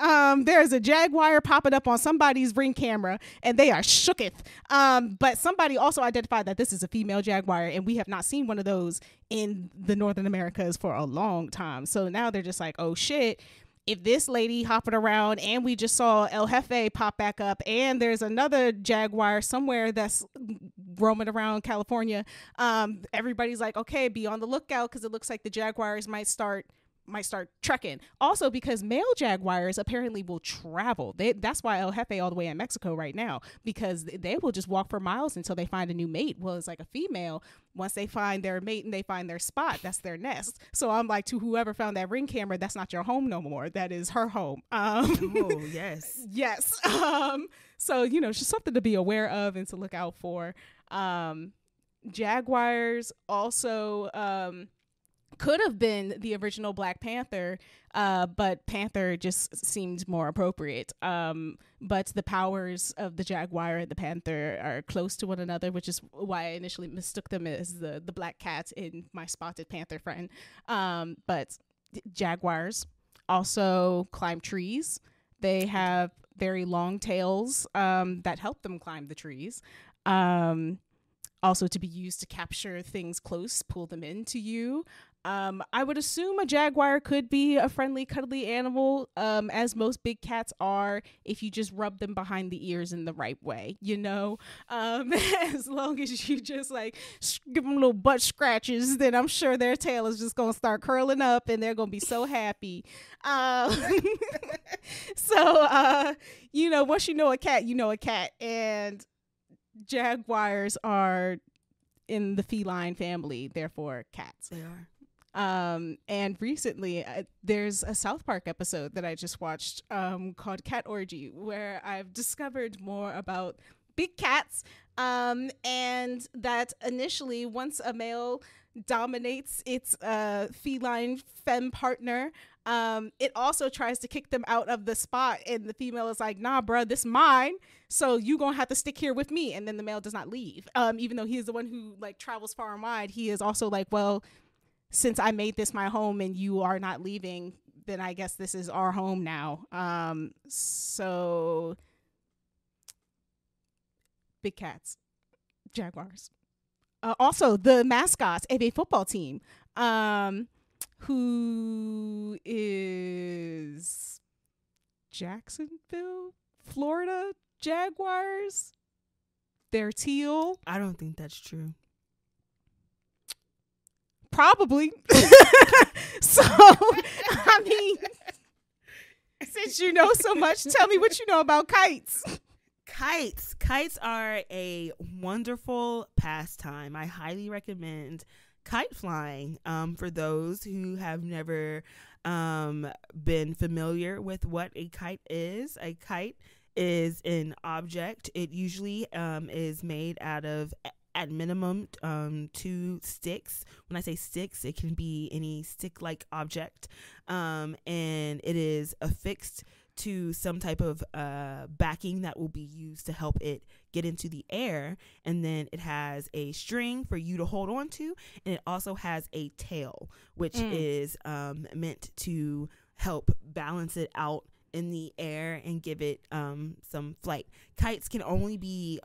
Speaker 2: there's a jaguar popping up on somebody's Ring camera, and they are shooketh. But somebody also identified that this is a female jaguar, and we have not seen one of those in the Northern Americas for a long time. So now they're just like, oh shit. If this lady hopping around and we just saw El Jefe pop back up and there's another jaguar somewhere that's roaming around California, everybody's like, okay, be on the lookout because it looks like the jaguars might start trekking. Also because male jaguars apparently will travel. That's why El Jefe all the way in Mexico right now, because they will just walk for miles until they find a new mate. Well, it's like a female. Once they find their mate and they find their spot, that's their nest. So I'm like, to whoever found that Ring camera, that's not your home no more. That is her home.
Speaker 1: Oh, yes.
Speaker 2: Yes. So, it's just something to be aware of and to look out for. Jaguars also could have been the original Black Panther, but Panther just seemed more appropriate. But the powers of the Jaguar and the Panther are close to one another, which is why I initially mistook them as the black cat in my spotted panther friend. But Jaguars also climb trees. They have very long tails that help them climb the trees. Also to be used to capture things close, pull them into you. I would assume a jaguar could be a friendly, cuddly animal, as most big cats are, if you just rub them behind the ears in the right way, you know? As long as you just like give them little butt scratches, then I'm sure their tail is just going to start curling up and they're going to be so happy. So, you know, once you know a cat, you know a cat. And jaguars are in the feline family, therefore cats.
Speaker 1: They are.
Speaker 2: And recently there's a South Park episode that I just watched called Cat Orgy, where I've discovered more about big cats, and that initially once a male dominates its feline femme partner, it also tries to kick them out of the spot, and the female is like, nah bruh, this mine, so you gonna have to stick here with me. And then the male does not leave, even though he is the one who like travels far and wide. He is also like, well, since I made this my home and you are not leaving, then I guess this is our home now. So big cats, jaguars. Also, the mascots of a football team, who is Jacksonville, Florida Jaguars. They're teal.
Speaker 1: I don't think that's true.
Speaker 2: Probably. So, I mean, since you know so much, tell me what you know about kites.
Speaker 1: Kites are a wonderful pastime. I highly recommend kite flying for those who have never been familiar with what a kite is. A kite is an object. It usually is made out of, at minimum, 2 sticks. When I say sticks, it can be any stick-like object, and it is affixed to some type of backing that will be used to help it get into the air. And then it has a string for you to hold on to, and it also has a tail, which is meant to help balance it out in the air and give it some flight. Kites can only be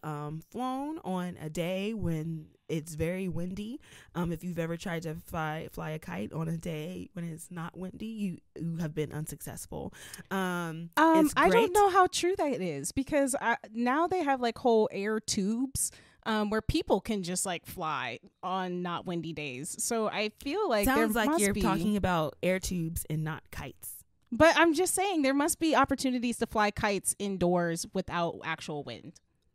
Speaker 1: flown on a day when it's very windy. If you've ever tried to fly a kite on a day when it's not windy, you have been unsuccessful. I
Speaker 2: don't know how true that is, because now they have like whole air tubes where people can just like fly on not windy days. So I feel like
Speaker 1: sounds like you're talking about air tubes and not kites.
Speaker 2: But I'm just saying there must be opportunities to fly kites indoors without actual wind.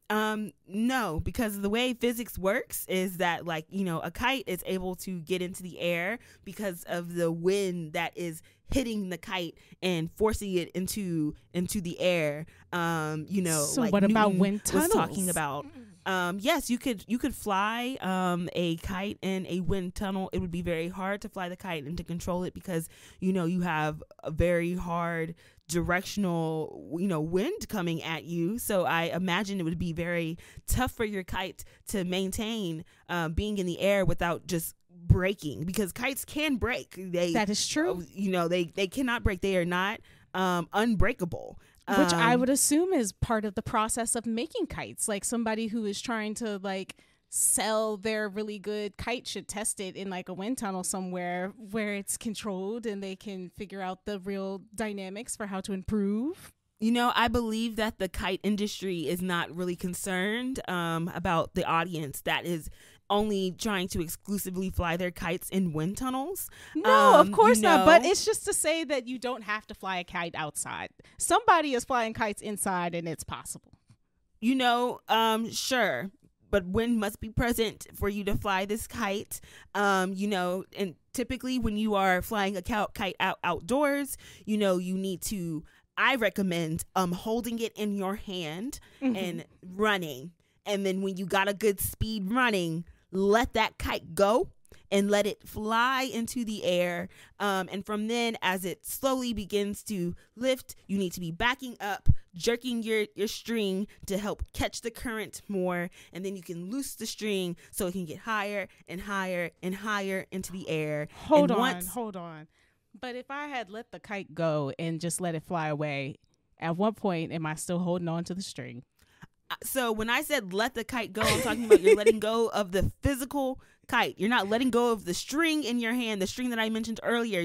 Speaker 1: No, because the way physics works is that, like, you know, a kite is able to get into the air because of the wind that is hitting the kite and forcing it into the air. You know,
Speaker 2: so
Speaker 1: like
Speaker 2: what
Speaker 1: Newton
Speaker 2: about wind tunnels?
Speaker 1: was talking about. Yes, you could fly a kite in a wind tunnel. It would be very hard to fly the kite and to control it because, you know, you have a very hard directional, you know, wind coming at you. So I imagine it would be very tough for your kite to maintain being in the air without just breaking, because kites can break.
Speaker 2: That is true.
Speaker 1: You know, they cannot break. They are not unbreakable.
Speaker 2: Which I would assume is part of the process of making kites. Like somebody who is trying to like sell their really good kite should test it in like a wind tunnel somewhere where it's controlled and they can figure out the real dynamics for how to improve.
Speaker 1: You know, I believe that the kite industry is not really concerned about the audience that is only trying to exclusively fly their kites in wind tunnels.
Speaker 2: No, of course not. But it's just to say that you don't have to fly a kite outside. Somebody is flying kites inside and it's possible.
Speaker 1: You know, sure. But wind must be present for you to fly this kite. You know, and typically when you are flying a kite outdoors, you know, you need to, I recommend holding it in your hand and running. And then when you got a good speed running, let that kite go and let it fly into the air. And from then, as it slowly begins to lift, you need to be backing up, jerking your string to help catch the current more. And then you can loose the string so it can get higher and higher and higher into the air.
Speaker 2: Hold on. But if I had let the kite go and just let it fly away, at what point am I still holding on to the string?
Speaker 1: So when I said let the kite go, I'm talking about you're letting go of the physical kite. You're not letting go of the string in your hand, the string that I mentioned earlier,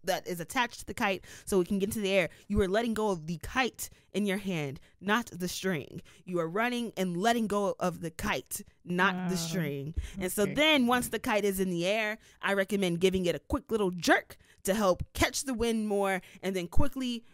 Speaker 1: that is attached to the kite so it can get into the air. You are letting go of the kite in your hand, not the string. You are running and letting go of the kite, not the string. And so then once the kite is in the air, I recommend giving it a quick little jerk to help catch the wind more, and then quickly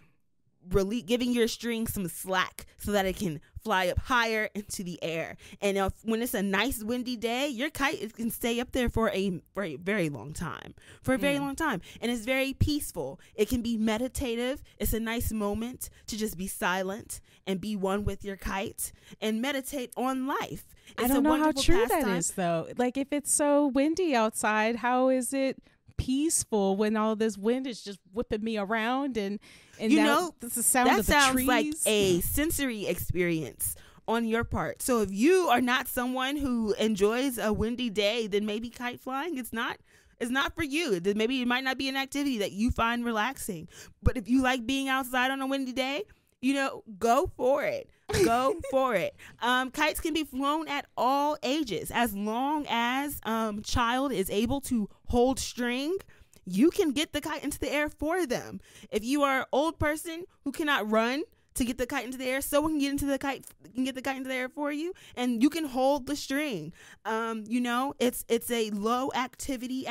Speaker 1: giving your string some slack so that it can fly up higher into the air. And when it's a nice windy day, your kite can stay up there for a very long time, and it's very peaceful. It can be meditative. It's a nice moment to just be silent and be one with your kite and meditate on life.
Speaker 2: I don't know how true that is, though. Like, if it's so windy outside, how is it peaceful when all this wind is just whipping me around and that's the sound of the trees? That sounds like a sensory experience on your part. So if you are not someone who enjoys a windy day, then maybe kite flying it's not for you. Maybe it might not be an activity that you find relaxing. But if you like being outside on a windy day, go for it. Go for it. Kites can be flown at all ages. As long as child is able to hold string, you can get the kite into the air for them. If you are an old person who cannot run to get the kite into the air, someone can get the kite into the air for you, and you can hold the string. It's a low activity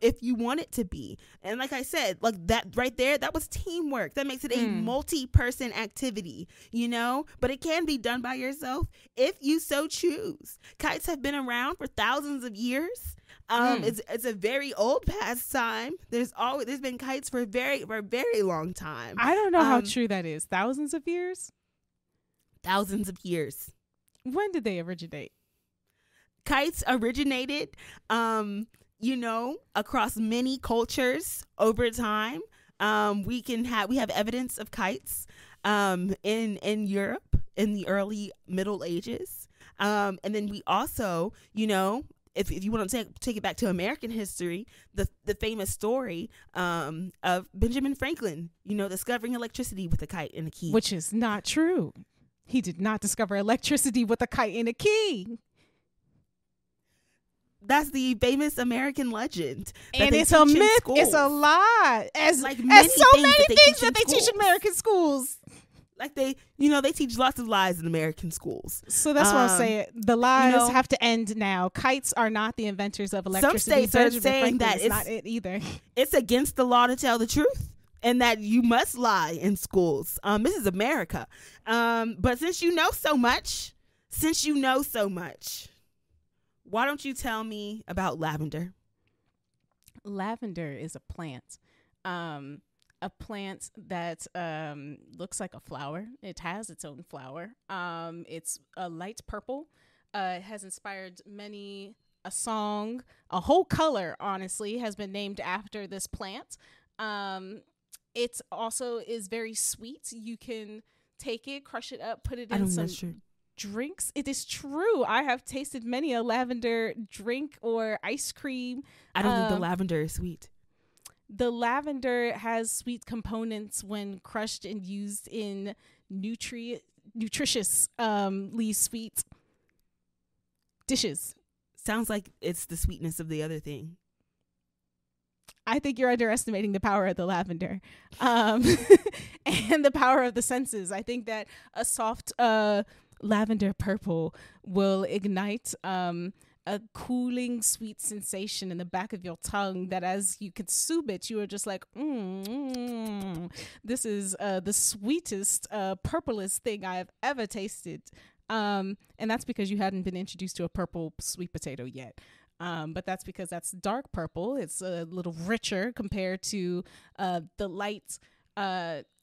Speaker 2: if you want it to be. And like I said, like that right there, that was teamwork. That makes it a multi-person activity, but it can be done by yourself if you so choose. Kites have been around for thousands of years. It's a very old pastime. There's been kites for a very long time. I don't know how true that is. Thousands of years?
Speaker 1: Thousands of years.
Speaker 2: When did they originate?
Speaker 1: Kites originated, across many cultures over time. We have evidence of kites in Europe in the early Middle Ages. And then we also, if you want to take it back to American history, the famous story of Benjamin Franklin, discovering electricity with a kite and a key.
Speaker 2: Which is not true. He did not discover electricity with a kite and a key.
Speaker 1: That's the famous American legend.
Speaker 2: And it's a myth. It's a lie. As so many things that they teach in American schools.
Speaker 1: Like they teach lots of lies in American schools.
Speaker 2: So that's what I'm saying. The lies have to end now. Kites are not the inventors of electricity.
Speaker 1: Some states are saying that it's
Speaker 2: not it either.
Speaker 1: It's against the law to tell the truth, and that you must lie in schools. This is America. But since you know so much, why don't you tell me about lavender?
Speaker 2: Lavender is a plant. A plant that looks like a flower. It has its own flower. It's a light purple. It has inspired a song, a whole color, honestly, has been named after this plant. It also is very sweet. You can take it, crush it up, put it in some drinks. It is true. I have tasted many a lavender drink or ice cream.
Speaker 1: I don't think the lavender is sweet.
Speaker 2: The lavender has sweet components when crushed and used in nutritiously sweet dishes.
Speaker 1: Sounds like it's the sweetness of the other thing.
Speaker 2: I think you're underestimating the power of the lavender and the power of the senses. I think that a soft lavender purple will ignite a cooling, sweet sensation in the back of your tongue that as you consume it, you are just like, this is the sweetest, purplest thing I have ever tasted. And that's because you hadn't been introduced to a purple sweet potato yet. But that's because that's dark purple. It's a little richer compared to the light,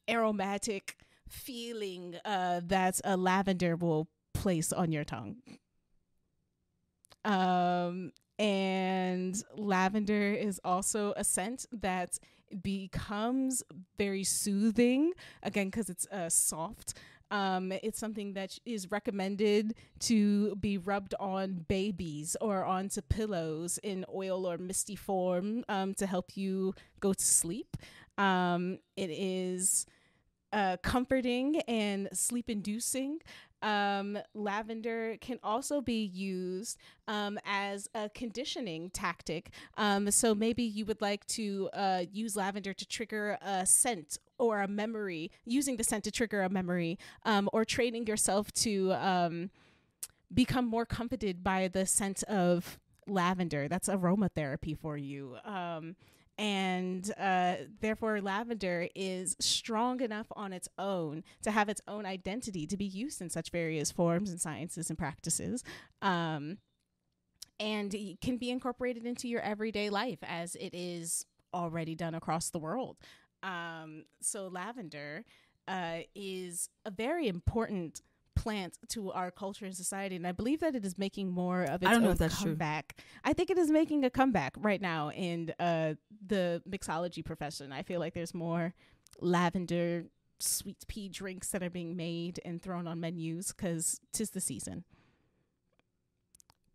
Speaker 2: aromatic feeling that a lavender will place on your tongue. And lavender is also a scent that becomes very soothing, again, because it's soft. It's something that is recommended to be rubbed on babies or onto pillows in oil or misty form to help you go to sleep. It is comforting and sleep-inducing. lavender can also be used as a conditioning tactic. So maybe you would like to use lavender to trigger a scent or a memory, using the scent to trigger a memory, or training yourself to become more comforted by the scent of lavender. That's aromatherapy for you. And therefore, lavender is strong enough on its own to have its own identity, to be used in such various forms and sciences and practices, and it can be incorporated into your everyday life as it is already done across the world. So lavender is a very important plant to our culture and society, and I believe that it is making more of its own comeback. I think it is making a comeback right now in the mixology profession. I feel like there's more lavender sweet pea drinks that are being made and thrown on menus because 'tis the season.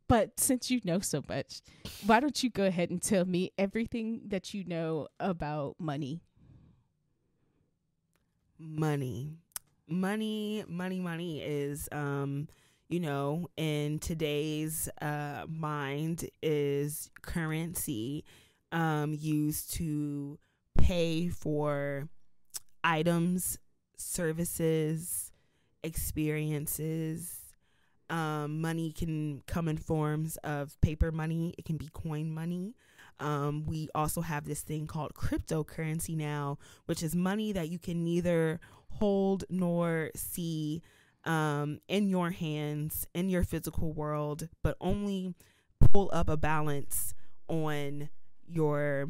Speaker 2: But since you know so much, why don't you go ahead and tell me everything that you know about money?
Speaker 1: Money is, in today's mind, is currency used to pay for items, services, experiences. Money can come in forms of paper money. It can be coin money. We also have this thing called cryptocurrency now, which is money that you can neither hold nor see in your hands, in your physical world, but only pull up a balance on your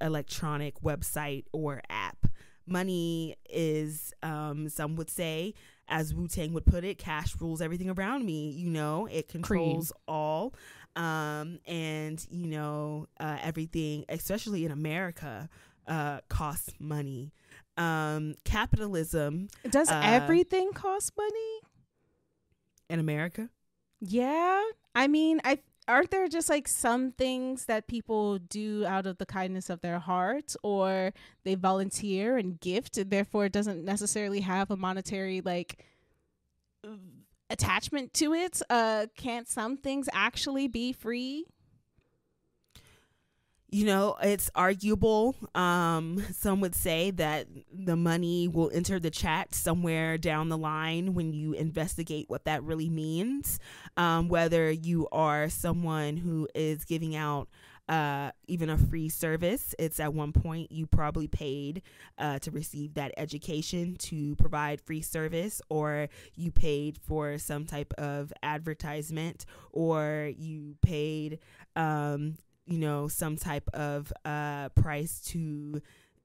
Speaker 1: electronic website or app. Money is, some would say, as Wu-Tang would put it, cash rules everything around me. It controls all. And everything, especially in America, costs money. Capitalism.
Speaker 2: Does everything cost money
Speaker 1: in America?
Speaker 2: Yeah. I mean, aren't there just like some things that people do out of the kindness of their heart, or they volunteer and gift, and therefore it doesn't necessarily have a monetary attachment to it? Can't some things actually be free?
Speaker 1: It's arguable. Some would say that the money will enter the chat somewhere down the line when you investigate what that really means. Whether you are someone who is giving out even a free service, it's at one point you probably paid to receive that education to provide free service, or you paid for some type of advertisement, or you paid some type of price to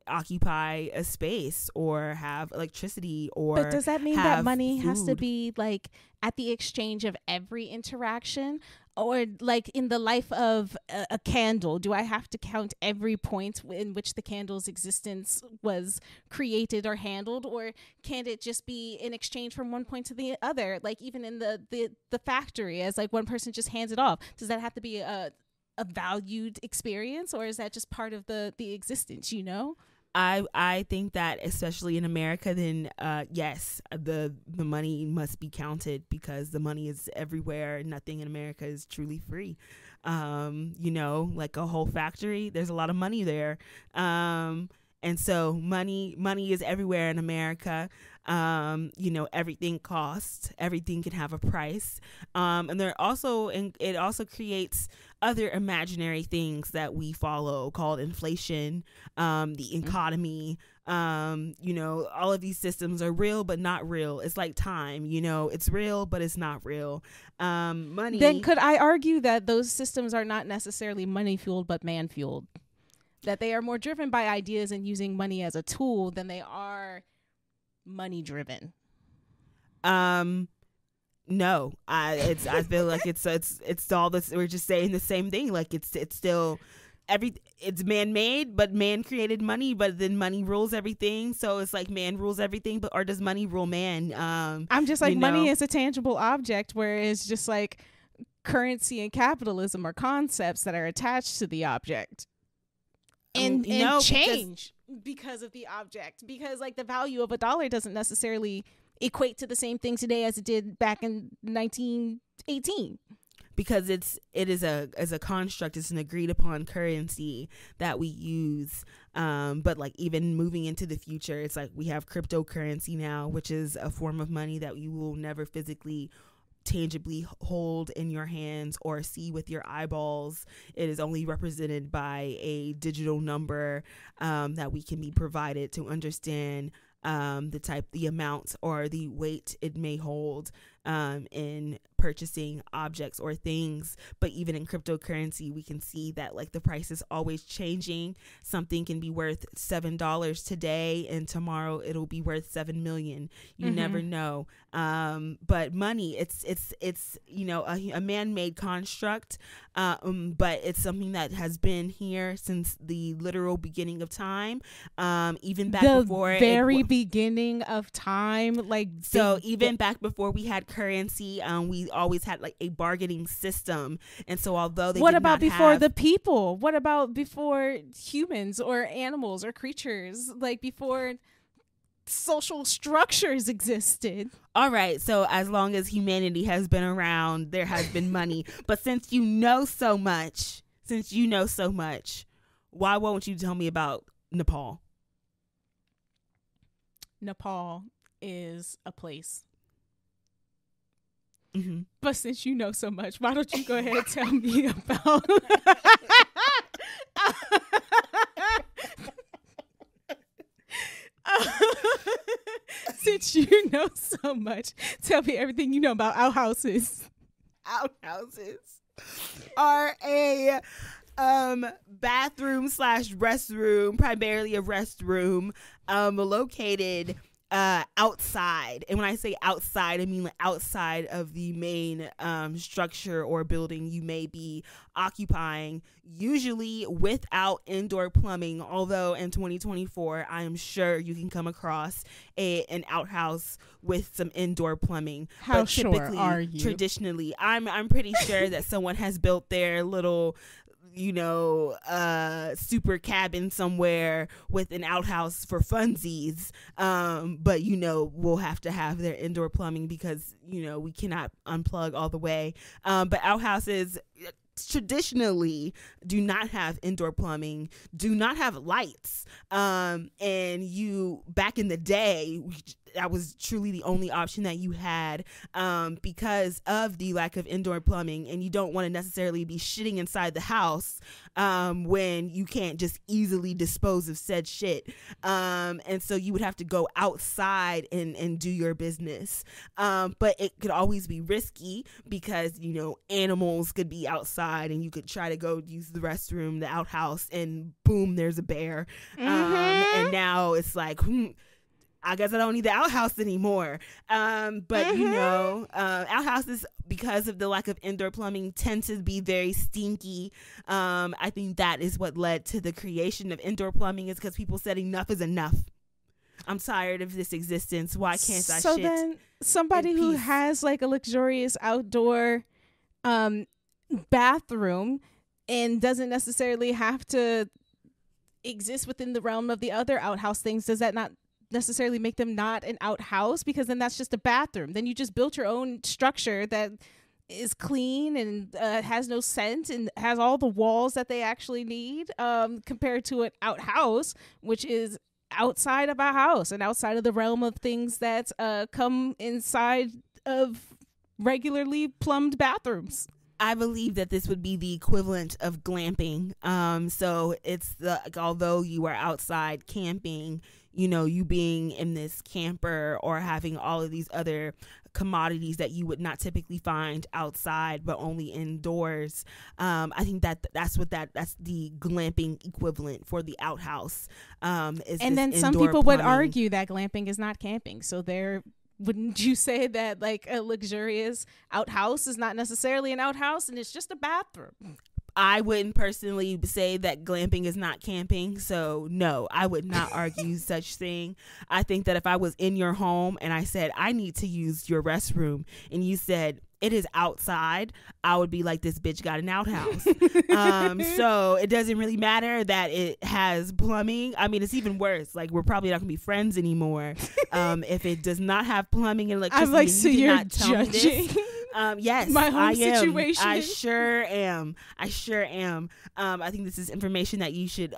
Speaker 1: occupy a space or have electricity, or
Speaker 2: but does that mean that money
Speaker 1: food.
Speaker 2: Has to be like at the exchange of every interaction, or like in the life of a candle? Do I have to count every point in which the candle's existence was created or handled, or can it just be in exchange from one point to the other, like even in the factory, as like one person just hands it off? Does that have to be a valued experience, or is that just part of the existence?
Speaker 1: I think that especially in America, then yes, the money must be counted, because the money is everywhere. Nothing in America is truly free. Like a whole factory, there's a lot of money there. And so money is everywhere in America. Everything costs, everything can have a price. And it also creates other imaginary things that we follow called inflation, the economy. All of these systems are real, but not real. It's like time, it's real, but it's not real. Money.
Speaker 2: Then could I argue that those systems are not necessarily money fueled, but man fueled? That they are more driven by ideas and using money as a tool than they are money driven?
Speaker 1: No, I feel like it's all this. We're just saying the same thing. Like it's still it's man made, but man created money, but then money rules everything. So it's like man rules everything, or does money rule man?
Speaker 2: I'm just like, money is a tangible object, where it's just like currency and capitalism are concepts that are attached to the object. And change because of the object, because like the value of $1 doesn't necessarily equate to the same thing today as it did back in 1918.
Speaker 1: Because it is as a construct, it's an agreed upon currency that we use. But like even moving into the future, it's like we have cryptocurrency now, which is a form of money that you will never physically tangibly hold in your hands or see with your eyeballs. It is only represented by a digital number that we can be provided to understand the amount or the weight it may hold in purchasing objects or things. But even in cryptocurrency, we can see that like the price is always changing. Something can be worth $7 today and tomorrow it'll be worth 7 million. You never know. But money, it's you know, a man-made construct, but it's something that has been here since the literal beginning of time, even back before
Speaker 2: very beginning of time, like
Speaker 1: so even back before we had currency, we always had like a bargaining system. And so although they
Speaker 2: what about before the people? What about before humans or animals or creatures? Like before social structures existed?
Speaker 1: All right, so as long as humanity has been around, there has been money. But since you know so much, why won't you tell me about Nepal?
Speaker 2: Nepal is a place. But since you know so much, why don't you go ahead and tell me about since you know so much, tell me everything you know about outhouses.
Speaker 1: Outhouses are a bathroom / restroom, primarily a restroom, located outside. And when I say outside, I mean like outside of the main structure or building you may be occupying, usually without indoor plumbing. Although in 2024, I am sure you can come across an outhouse with some indoor plumbing.
Speaker 2: How sure are you?
Speaker 1: Traditionally, I'm pretty sure that someone has built their little, you know, super cabin somewhere with an outhouse for funsies. But, you know, we'll have to have their indoor plumbing because, you know, we cannot unplug all the way. But outhouses traditionally do not have indoor plumbing, do not have lights. And you, back in the day, that was truly the only option that you had, because of the lack of indoor plumbing. And you don't want to necessarily be shitting inside the house when you can't just easily dispose of said shit. And so you would have to go outside and do your business. But it could always be risky because, you know, animals could be outside and you could try to go use the restroom, the outhouse, and boom, there's a bear. And now it's like, I guess I don't need the outhouse anymore. But, you know, outhouses, because of the lack of indoor plumbing, tend to be very stinky. I think that is what led to the creation of indoor plumbing, is because people said enough is enough. I'm tired of this existence. Why can't I shit?
Speaker 2: So then somebody who has like a luxurious outdoor bathroom and doesn't necessarily have to exist within the realm of the other outhouse things, does that not necessarily make them not an outhouse? Because then that's just a bathroom. Then you just built your own structure that is clean and has no scent and has all the walls that they actually need, compared to an outhouse, which is outside of a house and outside of the realm of things that come inside of regularly plumbed bathrooms.
Speaker 1: I believe that this would be the equivalent of glamping. So it's although you are outside camping, you know, you being in this camper or having all of these other commodities that you would not typically find outside but only indoors. I think that's the glamping equivalent for the outhouse. And
Speaker 2: then some people would argue that glamping is not camping. So wouldn't you say that like a luxurious outhouse is not necessarily an outhouse and it's just a bathroom?
Speaker 1: I wouldn't personally say that glamping is not camping. So no, I would not argue such thing. I think that if I was in your home and I said, I need to use your restroom, and you said, it is outside, I would be like, this bitch got an outhouse. So it doesn't really matter that it has plumbing. I mean, it's even worse. Like, we're probably not gonna be friends anymore if it does not have plumbing and electricity.
Speaker 2: I'm like, so you're judging
Speaker 1: yes,
Speaker 2: my home situation.
Speaker 1: I sure am. I think this is information that you should,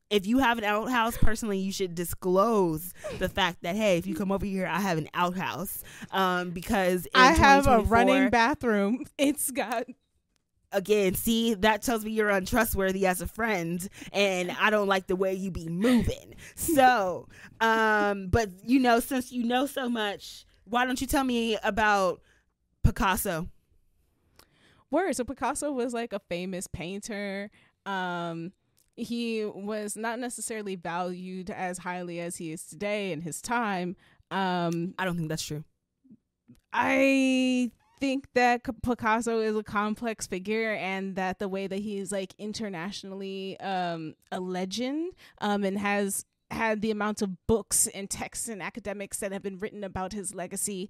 Speaker 1: if you have an outhouse, personally, you should disclose the fact that, hey, if you come over here, I have an outhouse. Because
Speaker 2: I have a running bathroom. It's got...
Speaker 1: Again, see, that tells me you're untrustworthy as a friend, and I don't like the way you be moving. So, but, you know, since you know so much, why don't you tell me about Picasso?
Speaker 2: So Picasso was like a famous painter. He was not necessarily valued as highly as he is today in his time.
Speaker 1: I don't think that's true.
Speaker 2: I think that Picasso is a complex figure, and that the way that he's like internationally a legend, and has had the amount of books and texts and academics that have been written about his legacy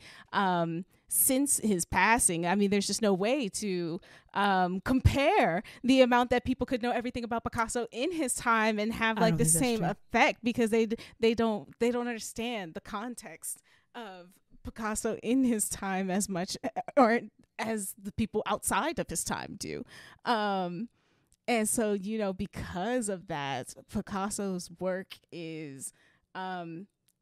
Speaker 2: since his passing. I mean, there's just no way to compare the amount that people could know everything about Picasso in his time and have like the same effect, because they don't understand the context of Picasso in his time as much, or as the people outside of his time do. And so, you know, because of that, Picasso's work is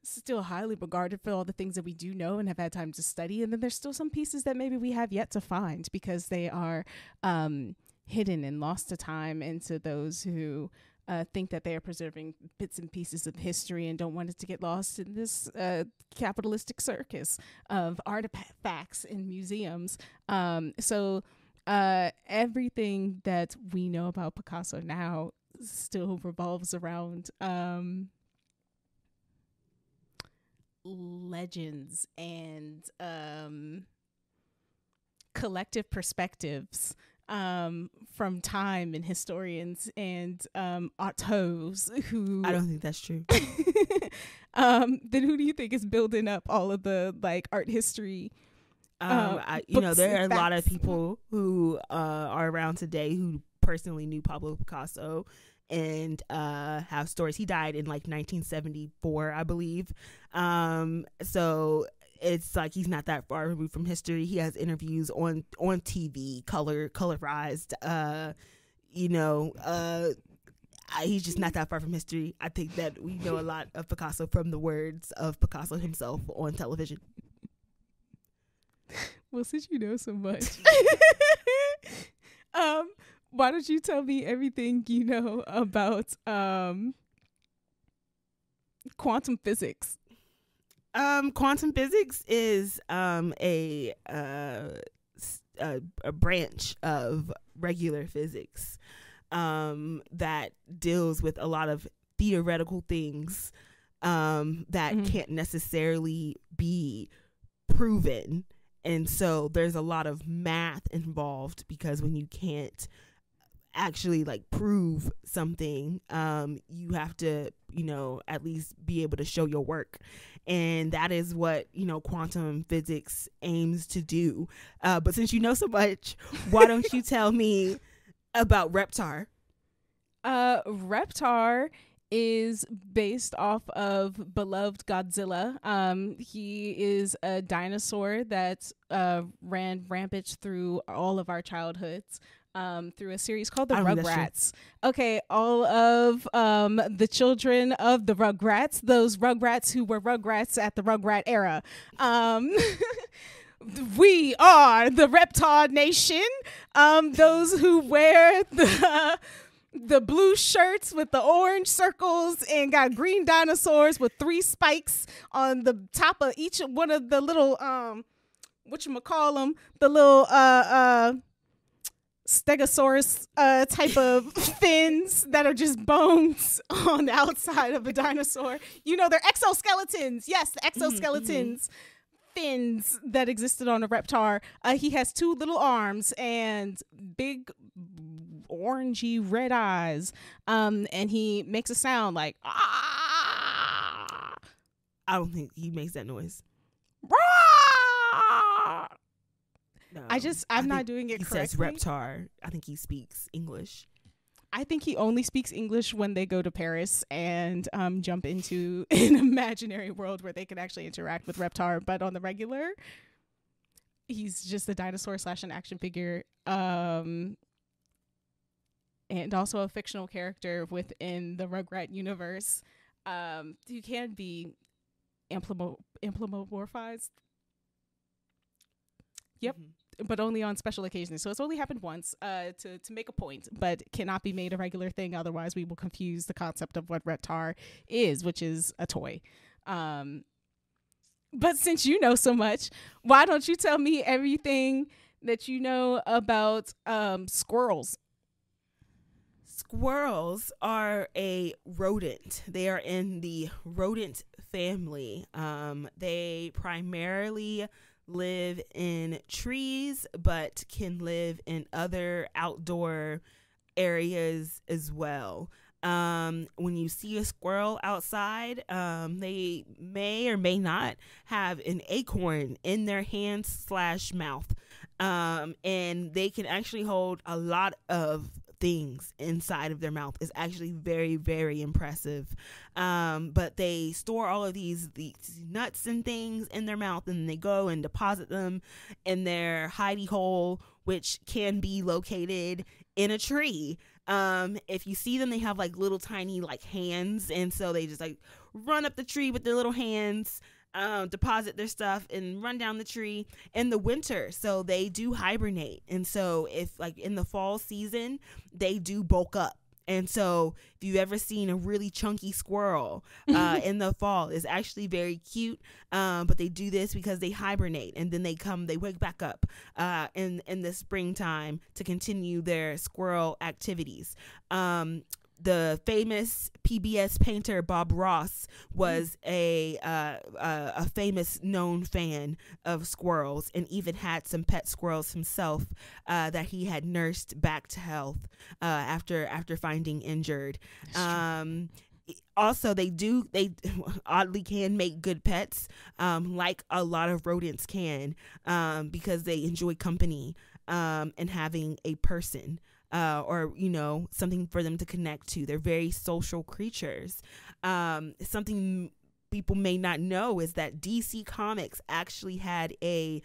Speaker 2: still highly regarded for all the things that we do know and have had time to study. And then there's still some pieces that maybe we have yet to find, because they are hidden and lost to time, and to those who think that they are preserving bits and pieces of history and don't want it to get lost in this capitalistic circus of artifacts in museums. So everything that we know about Picasso now still revolves around legends and collective perspectives from time, and historians and autos who...
Speaker 1: I don't think that's true.
Speaker 2: Then who do you think is building up all of the like art history?
Speaker 1: You know, there are a lot of people who are around today who personally knew Pablo Picasso and have stories. He died in like 1974, I believe. So it's like he's not that far removed from history. He has interviews on TV, colorized. He's just not that far from history. I think that we know a lot of Picasso from the words of Picasso himself on television.
Speaker 2: Well, since you know so much, why don't you tell me everything you know about quantum physics?
Speaker 1: Quantum physics is a branch of regular physics that deals with a lot of theoretical things that can't necessarily be proven. And so there's a lot of math involved, because when you can't actually like prove something, you have to, you know, at least be able to show your work. And that is what, you know, quantum physics aims to do. But since you know so much, why don't you tell me about Reptar?
Speaker 2: Reptar is based off of beloved Godzilla. He is a dinosaur that ran rampage through all of our childhoods. Through a series called the Rugrats. Okay, all of the children of the Rugrats, those Rugrats who were Rugrats at the Rugrat era. We are the Reptar Nation. Those who wear the blue shirts with the orange circles and got green dinosaurs with 3 spikes on the top of each one of the little whatchamacallem, the little stegosaurus type of fins that are just bones on the outside of a dinosaur. You know, they're exoskeletons. Yes, the exoskeletons. Fins that existed on a Reptar. He has 2 little arms and big orangey red eyes, and he makes a sound like ah.
Speaker 1: I don't think he makes that noise. No,
Speaker 2: I'm not doing it correctly.
Speaker 1: He says Reptar. I think he speaks English.
Speaker 2: I think he only speaks English when they go to Paris and jump into an imaginary world where they can actually interact with Reptar. But on the regular, he's just a dinosaur / an action figure, and also a fictional character within the Rugrat universe. You can be implemomorphized. Yep. Mm-hmm. But only on special occasions. So it's only happened once to make a point, but cannot be made a regular thing. Otherwise, we will confuse the concept of what Reptar is, which is a toy. But since you know so much, why don't you tell me everything that you know about squirrels?
Speaker 1: Squirrels are a rodent. They are in the rodent family. They primarily live in trees, but can live in other outdoor areas as well. When you see a squirrel outside, they may or may not have an acorn in their hands / mouth. And they can actually hold a lot of things inside of their mouth. Is actually very, very impressive. But they store all of these nuts and things in their mouth, and they go and deposit them in their hidey hole, which can be located in a tree. If you see them, they have like little tiny like hands, and so they just like run up the tree with their little hands, deposit their stuff and run down the tree in the winter. So they do hibernate. And so if like in the fall season, they do bulk up. And so if you've ever seen a really chunky squirrel in the fall, it's actually very cute. But they do this because they hibernate, and then they wake back up in the springtime to continue their squirrel activities. The famous PBS painter Bob Ross was a famous known fan of squirrels, and even had some pet squirrels himself that he had nursed back to health after finding injured. Also, they oddly can make good pets, like a lot of rodents can, because they enjoy company and having a person. Or, something for them to connect to. They're very social creatures. Something people may not know is that DC Comics actually had a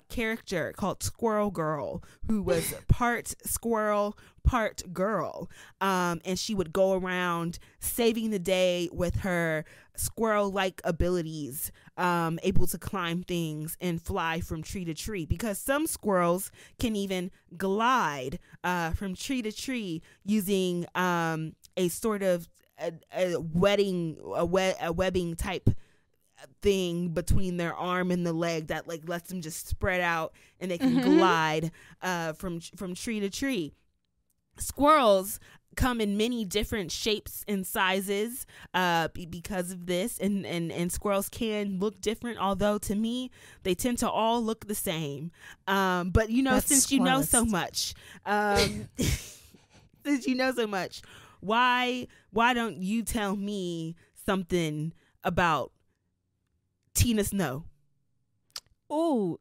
Speaker 1: character called Squirrel Girl, who was part squirrel, part girl. And she would go around saving the day with her squirrel-like abilities, able to climb things and fly from tree to tree, because some squirrels can even glide from tree to tree using a sort of a webbing type thing between their arm and the leg that like lets them just spread out, and they can glide from tree to tree. Squirrels come in many different shapes and sizes because of this, and squirrels can look different, although to me they tend to all look the same. But since you know so much, why don't you tell me something about Tina Snow?
Speaker 2: Ooh,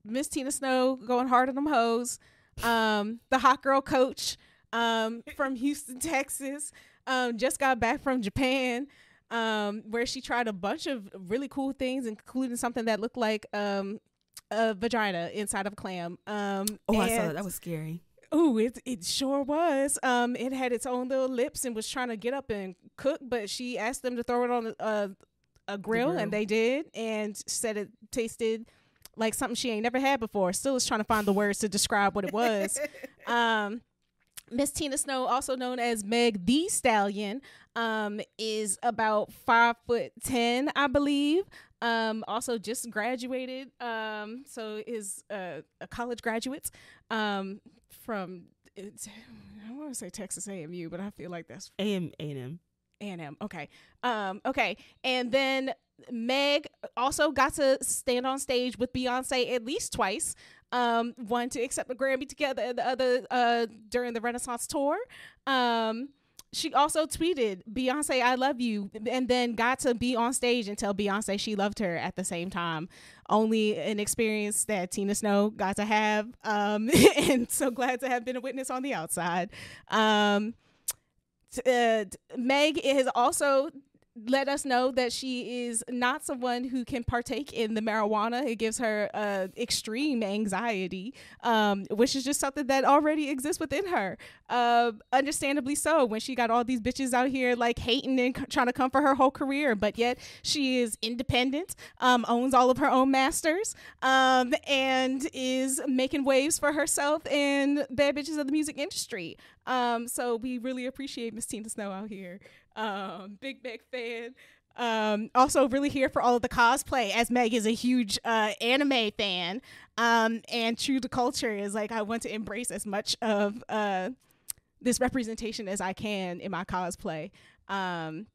Speaker 2: Miss Tina Snow going hard on them hoes. The hot girl coach from Houston, Texas, just got back from Japan, where she tried a bunch of really cool things, including something that looked like a vagina inside of a clam.
Speaker 1: I saw that. That was scary.
Speaker 2: Ooh, it sure was. It had its own little lips and was trying to get up and cook, but she asked them to throw it on a grill, and they did, and said it tasted like something she ain't never had before. Still is trying to find the words to describe what it was. Miss Tina Snow, also known as Meg the Stallion, is about 5'10", I believe. Also just graduated, so is a college graduate from, I want to say Texas AMU, but I feel like that's
Speaker 1: A&M.
Speaker 2: Okay. Okay. And then Meg also got to stand on stage with Beyonce at least twice. One to accept a Grammy together, and the other during the Renaissance tour. she also tweeted, Beyonce, I love you, and then got to be on stage and tell Beyonce she loved her at the same time. Only an experience that Tina Snow got to have, and so glad to have been a witness on the outside. Meg has also let us know that she is not someone who can partake in the marijuana. It gives her extreme anxiety, which is just something that already exists within her. Understandably so, when she got all these bitches out here like hating and trying to come for her whole career, but yet she is independent, owns all of her own masters, and is making waves for herself and bad bitches of the music industry. So we really appreciate Miss Tina Snow out here. Big fan. Also really here for all of the cosplay, as Meg is a huge anime fan, and true to culture is like, I want to embrace as much of this representation as I can in my cosplay. And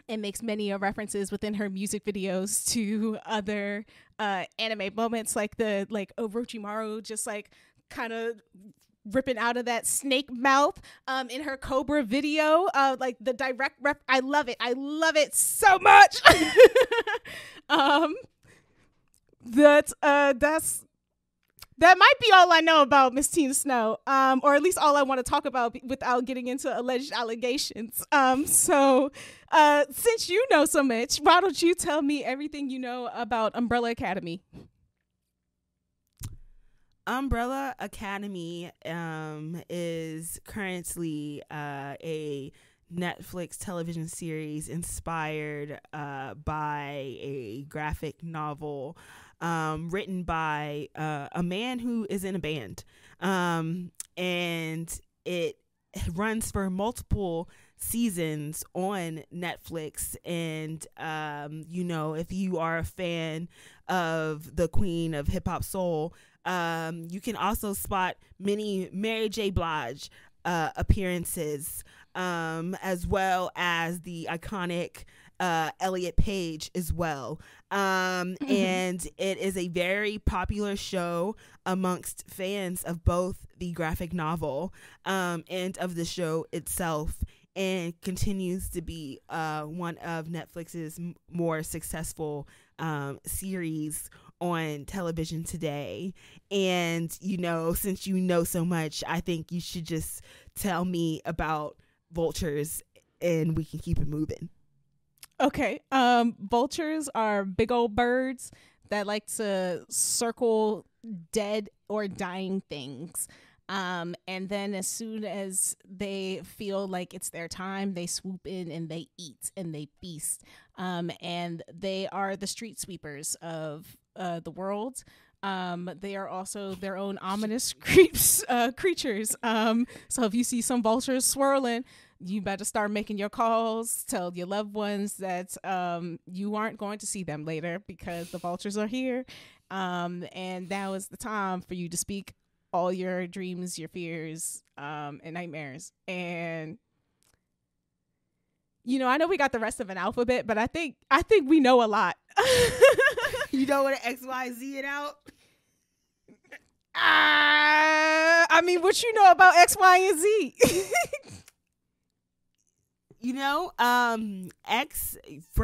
Speaker 2: makes many references within her music videos to other anime moments, like the Orochimaru just like kind of ripping out of that snake mouth in her Cobra video, like the direct I love it so much. That might be all I know about Miss Tina Snow, or at least all I want to talk about without getting into alleged allegations. So since you know so much, why don't you tell me everything you know about Umbrella Academy?
Speaker 1: Umbrella Academy is currently a Netflix television series inspired by a graphic novel written by a man who is in a band. And it runs for multiple seasons on Netflix. And, if you are a fan of the queen of hip hop soul, you can also spot many Mary J. Blige appearances, as well as the iconic Elliot Page as well. And it is a very popular show amongst fans of both the graphic novel and of the show itself, and continues to be one of Netflix's more successful series on television today. And since you know so much, I think you should just tell me about vultures and we can keep it moving.
Speaker 2: Okay. Vultures are big old birds that like to circle dead or dying things. And then as soon as they feel like it's their time, they swoop in and they eat and they feast. And they are the street sweepers of the world. They are also their own ominous creatures. So if you see some vultures swirling, you better start making your calls. Tell your loved ones that you aren't going to see them later because the vultures are here. And now is the time for you to speak all your dreams, your fears, and nightmares. And I know we got the rest of an alphabet, but I think we know a lot.
Speaker 1: You don't want to XYZ it out?
Speaker 2: I mean, what you know about X, Y, and Z?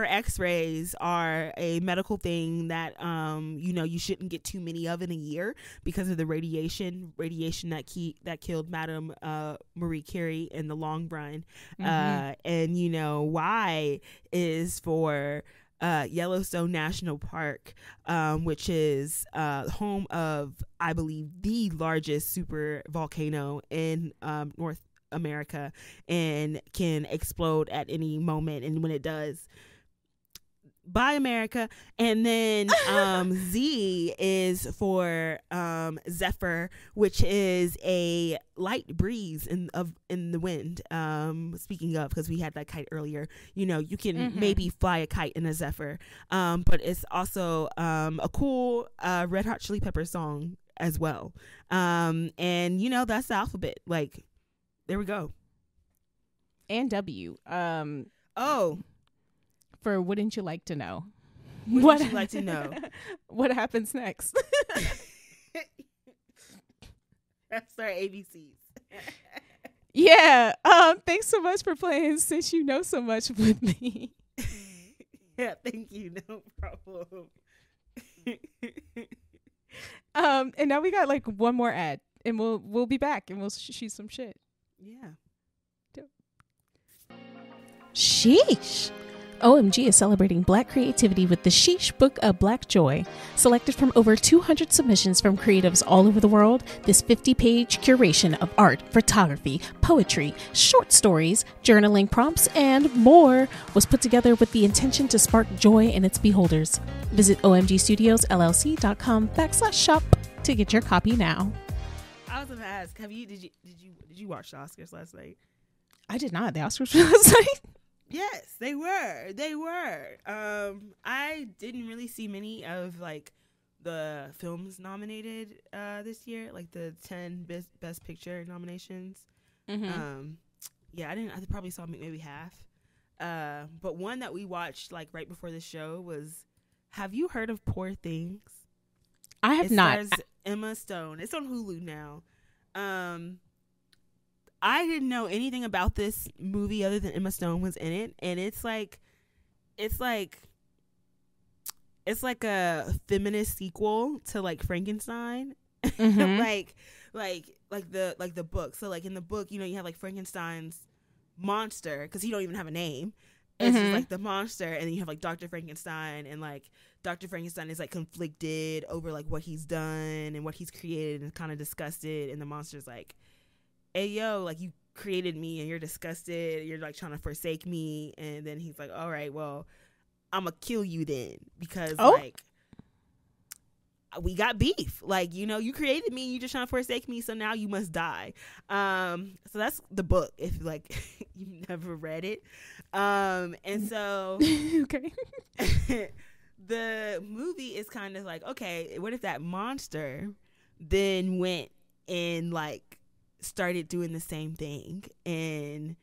Speaker 2: X-rays are a medical thing that, you shouldn't get too many of in a year because of the radiation that killed Madame Marie Curie in the long run. And Y is for Yellowstone National Park, which is home of, I believe, the largest super volcano in North America, and can explode at any moment. And when it does, bye America. And then Z is for Zephyr, which is a light breeze in the wind. Speaking of, because we had that kite earlier, you can maybe fly a kite in a Zephyr, but it's also a cool Red Hot Chili Peppers song as well. And that's the alphabet. Like, there we go. And W.
Speaker 1: For
Speaker 2: wouldn't you like to know?
Speaker 1: Would you like to know?
Speaker 2: What happens next?
Speaker 1: That's our ABCs.
Speaker 2: Yeah. Thanks so much for playing Since You Know So Much with me.
Speaker 1: Yeah, thank you. No problem.
Speaker 2: And now we got like one more ad, and we'll be back, and we'll shoot some shit.
Speaker 1: Yeah.
Speaker 2: Sheesh. OMG is celebrating Black creativity with the Sheesh Book of Black Joy. Selected from over 200 submissions from creatives all over the world, this 50-page curation of art, photography, poetry, short stories, journaling prompts, and more was put together with the intention to spark joy in its beholders. Visit omgstudiosllc.com/shop to get your copy now.
Speaker 1: I was gonna ask, did you watch the Oscars last night?
Speaker 2: I did not. The Oscars were last night.
Speaker 1: Yes, they were. I didn't really see many of like the films nominated this year, like the 10 best picture nominations. Mm-hmm. Yeah, I didn't. I probably saw maybe half. But one that we watched like right before the show was, have you heard of Poor Things?
Speaker 2: I have not.
Speaker 1: It stars Emma Stone. It's on Hulu now. I didn't know anything about this movie other than Emma Stone was in it, and it's like a feminist sequel to like Frankenstein, mm-hmm. like the book. So like in the book, you know, you have like Frankenstein's monster because he don't even have a name. It's just like the monster, and then you have like Dr. Frankenstein, and like Dr. Frankenstein is like conflicted over like what he's done and what he's created, and kind of disgusted, and the monster's like, hey yo, like you created me and you're disgusted, you're like trying to forsake me, and then he's like, all right, well, I'm gonna kill you then because like we got beef, like, you know, you created me, you just trying to forsake me, so now you must die. So that's the book if like you never read it, and so
Speaker 2: okay.
Speaker 1: The movie is kind of like, okay, what if that monster then went and like started doing the same thing and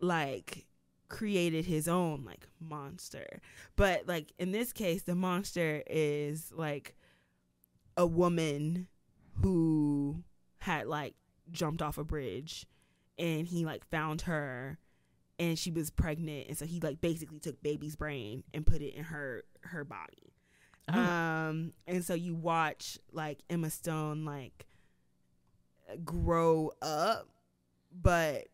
Speaker 1: like created his own like monster, but like in this case the monster is like a woman who had like jumped off a bridge, and he like found her and she was pregnant, and so he like basically took baby's brain and put it in her body. And so you watch like Emma Stone like grow up, but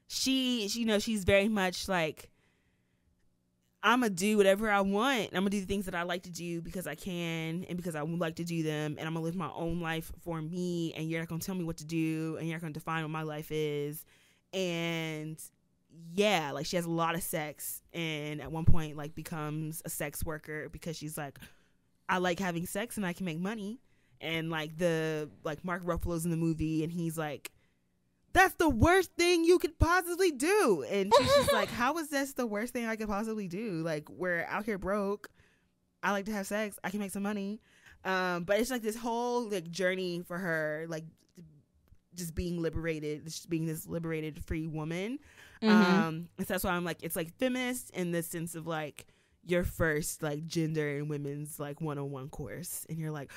Speaker 1: she you know, she's very much like, I'm gonna do whatever I want. I'm gonna do the things that I like to do because I can and because I would like to do them, and I'm gonna live my own life for me, and you're not gonna tell me what to do, and you're not gonna define what my life is. And yeah, like she has a lot of sex, and at one point like becomes a sex worker because she's like, I like having sex and I can make money. And like Mark Ruffalo's in the movie, and he's like, that's the worst thing you could possibly do. And she's just like, how is this the worst thing I could possibly do? Like, we're out here broke. I like to have sex. I can make some money. But it's like this whole like journey for her, like just being liberated, just being this liberated free woman. And so that's why I'm like, it's like feminist in the sense of like your first like gender and women's like 101 course. And you're like,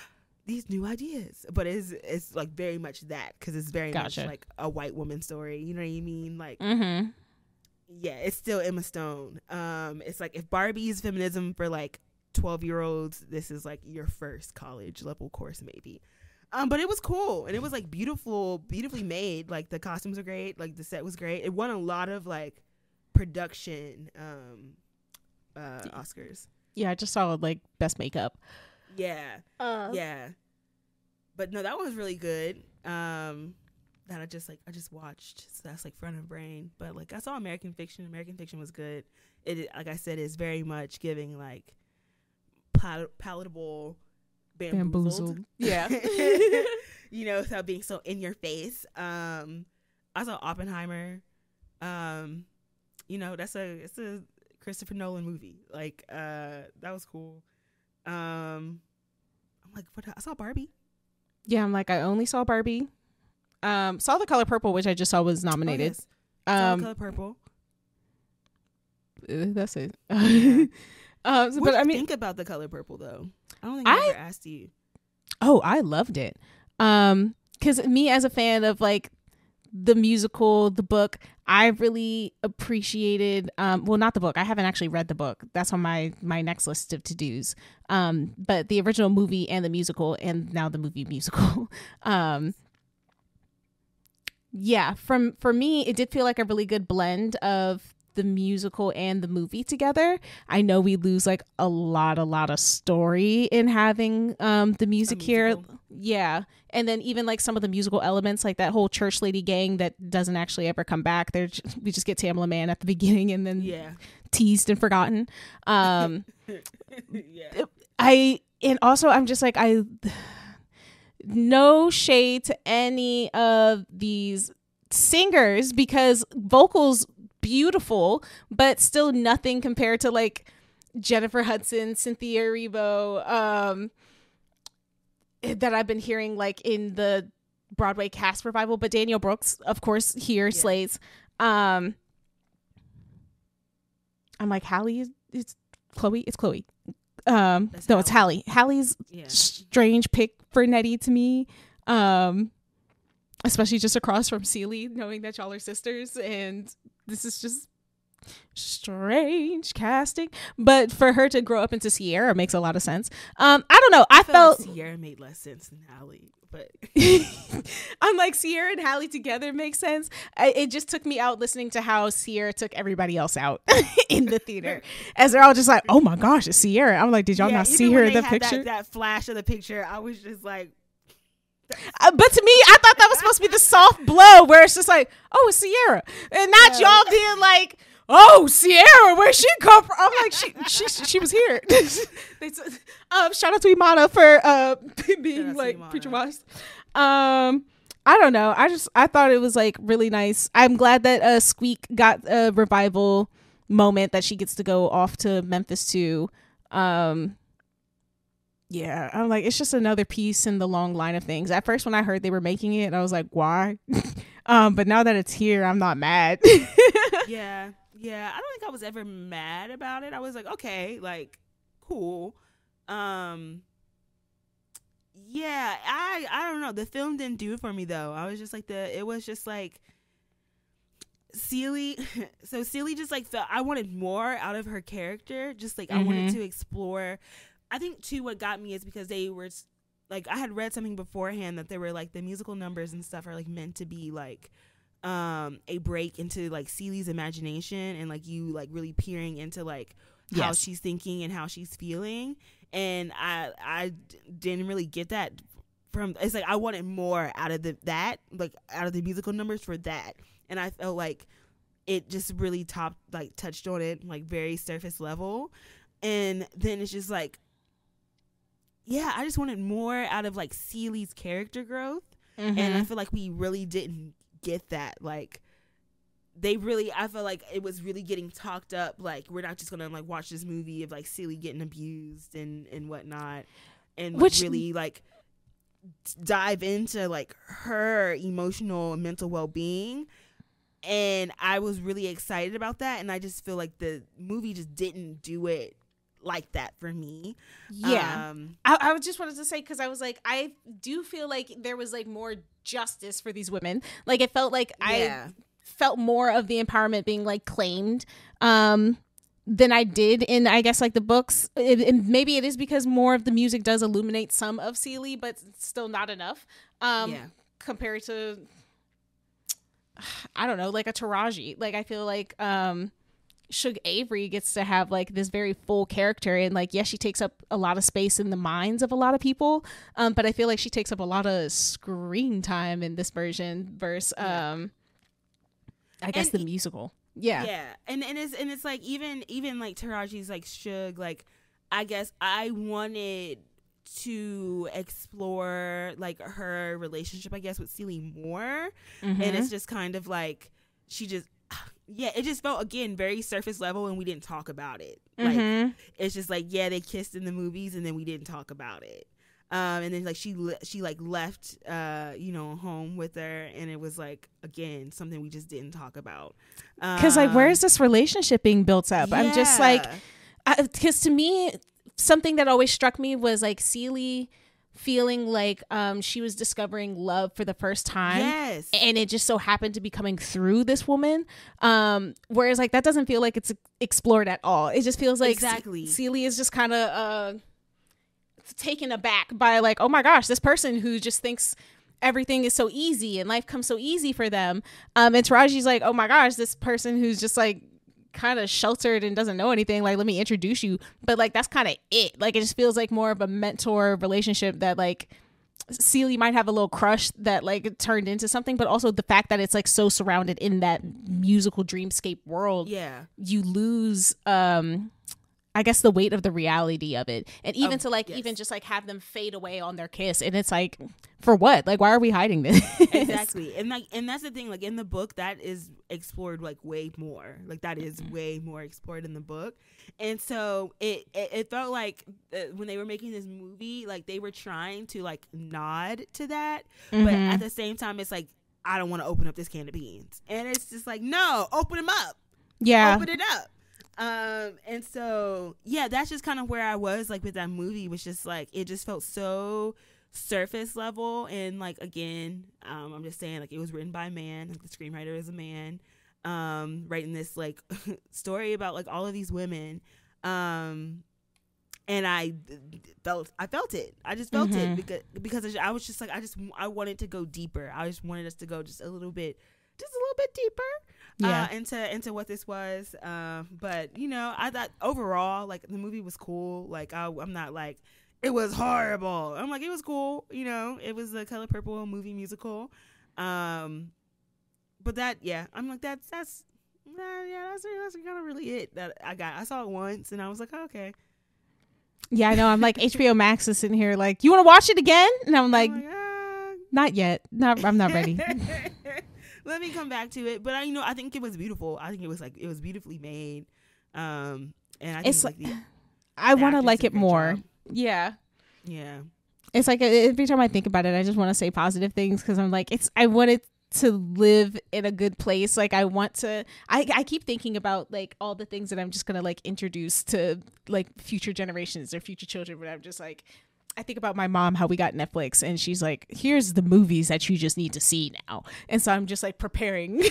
Speaker 1: these new ideas, but it's like very much that, because it's very much like a white woman story, you know what I mean? Like yeah, it's still Emma Stone. It's like if Barbie's feminism for like 12-year-olds, this is like your first college level course maybe. But it was cool, and it was like beautifully made. Like the costumes are great, like the set was great. It won a lot of like production Oscars.
Speaker 2: Yeah, I just saw like best makeup.
Speaker 1: Yeah. Yeah. But no, that one was really good. That I just watched. So that's like front of brain. But like I saw American Fiction. American Fiction was good. It, like I said, is very much giving like palatable bamboozled.
Speaker 2: Yeah.
Speaker 1: You know, without being so in your face. I saw Oppenheimer. You know, it's a Christopher Nolan movie. Like that was cool. I'm like, what? I saw Barbie.
Speaker 2: Yeah, I'm like, I only saw Barbie. Saw The Color Purple, which I just saw was nominated.
Speaker 1: Oh, yes. Saw Color Purple.
Speaker 2: That's it.
Speaker 1: Yeah.
Speaker 2: What
Speaker 1: do you think about The Color Purple though? I don't think I ever asked you.
Speaker 2: Oh, I loved it. because me as a fan of like the musical, the book, I really appreciated well, not the book, I haven't actually read the book, that's on my next list of to-dos, but the original movie and the musical, and now the movie musical. Yeah, for me it did feel like a really good blend of the musical and the movie together. I know we lose like a lot of story in having the music here. Yeah. And then even like some of the musical elements, like that whole church lady gang that doesn't actually ever come back. We just get Tamala Man at the beginning and then teased and forgotten. And also I'm just like, no shade to any of these singers, because vocals beautiful, but still nothing compared to like Jennifer Hudson, Cynthia Erivo, that I've been hearing like in the Broadway cast revival. But Danielle Brooks, of course, here slays. I'm like, Hallie it's Chloe. It's Chloe. No, it's Hallie. Hallie's strange pick for Nettie to me. Especially just across from Celie, knowing that y'all are sisters, and this is just strange casting. But for her to grow up into Sierra makes a lot of sense. I don't know. I felt
Speaker 1: like Sierra made less sense than Hallie, but
Speaker 2: I'm like, Sierra and Hallie together makes sense. It just took me out listening to how Sierra took everybody else out in the theater, as they're all just like, "Oh my gosh, it's Sierra." I'm like, did y'all not see her in the picture?
Speaker 1: That flash of the picture, I was just like.
Speaker 2: But to me, I thought that was supposed to be the soft blow where it's just like, oh, it's Sierra, and not y'all being like, oh, Sierra, where'd she come from? I'm like, she was here. Shout out to Imani for being like preacher washed. I don't know. I thought it was like really nice. I'm glad that Squeak got a revival moment that she gets to go off to Memphis to. Yeah, I'm like, it's just another piece in the long line of things. At first, when I heard they were making it, I was like, why? But now that it's here, I'm not mad.
Speaker 1: Yeah. I don't think I was ever mad about it. I was like, okay, like, cool. Yeah, I don't know. The film didn't do it for me though. I was just like it was just like Celie. So Celie just like felt I wanted more out of her character. Just like I wanted to explore. I think too what got me is because they were like, I had read something beforehand that they were like the musical numbers and stuff are like meant to be like a break into like Celie's imagination and like you like really peering into like how she's thinking and how she's feeling. And I didn't really get that from, it's like I wanted more out of that like out of the musical numbers for that. And I felt like it just really touched on it like very surface level. And then it's just like, yeah, I just wanted more out of like Celie's character growth. And I feel like we really didn't get that. Like I felt like it was really getting talked up. Like we're not just gonna like watch this movie of like Celie getting abused and whatnot, and like, really like dive into like her emotional and mental well-being. And I was really excited about that, and I just feel like the movie just didn't do it like that for me.
Speaker 2: Yeah. I just wanted to say, because I was like, I do feel like there was like more justice for these women. Like it felt like I felt more of the empowerment being like claimed than I did in, I guess, like the books. And maybe it is because more of the music does illuminate some of Celie, but still not enough compared to, I don't know, like a Taraji. Like I feel like Suge Avery gets to have like this very full character, and like yes, she takes up a lot of space in the minds of a lot of people, but I feel like she takes up a lot of screen time in this version versus I guess the musical. And it's like even like Taraji's like Suge, like I guess I wanted to explore like her relationship I guess with Celie more, and it's just kind of like she just it just felt again very surface level, and we didn't talk about it. Like it's just like they kissed in the movies, and then we didn't talk about it. And then like she like left home with her, and it was like again something we just didn't talk about. Because like where is this relationship being built up? I'm just like, because to me something that always struck me was like Celie feeling like she was discovering love for the first time.
Speaker 1: Yes.
Speaker 2: And it just so happened to be coming through this woman. Whereas like that doesn't feel like it's explored at all. It just feels like
Speaker 1: exactly.
Speaker 2: Celie is just kind of taken aback by like, oh my gosh, this person who just thinks everything is so easy and life comes so easy for them. And Taraji's like, oh my gosh, this person who's just like kind of sheltered and doesn't know anything, like, let me introduce you. But like that's kind of it. Like it just feels like more of a mentor relationship that like Celie might have a little crush that like turned into something, but also the fact that it's like so surrounded in that musical dreamscape world, you lose I guess the weight of the reality of it. And even to like even just like have them fade away on their kiss, and it's like, for what? Like, why are we hiding this?
Speaker 1: Exactly. And like, and that's the thing, like in the book that is explored like way more. Like that is way more explored in the book. And so it felt like when they were making this movie, like they were trying to like nod to that, but at the same time it's like, I don't want to open up this can of beans. And it's just like, no, open them up.
Speaker 2: Yeah.
Speaker 1: Open it up. And so yeah, that's just kind of where I was like with that movie, was just like it just felt so surface level. And like again, I'm just saying, like, it was written by a man, like the screenwriter is a man, writing this like story about like all of these women, and I felt it. I just felt it because I was just like, I wanted to go deeper. I just wanted us to go just a little bit deeper into what this was. But you know, I thought overall like the movie was cool. Like I'm not like it was horrible. I'm like, it was cool. You know, it was a Color Purple movie musical. But that, I'm like, that's kind of really it that I got. I saw it once and I was like, oh, okay.
Speaker 2: Yeah, I know. I'm like, HBO Max is sitting here like, you want to watch it again? And I'm like not yet. I'm not ready.
Speaker 1: Let me come back to it. But I think it was beautiful. I think it was like, it was beautifully made. And I think
Speaker 2: it's like I want to like it more. Job. Yeah. It's like every time I think about it, I just want to say positive things, because I'm like, I want it to live in a good place. Like I want to. I keep thinking about like all the things that I'm just gonna like introduce to like future generations or future children. But I'm just like, I think about my mom, how we got Netflix, and she's like, here's the movies that you just need to see now. And so I'm just like preparing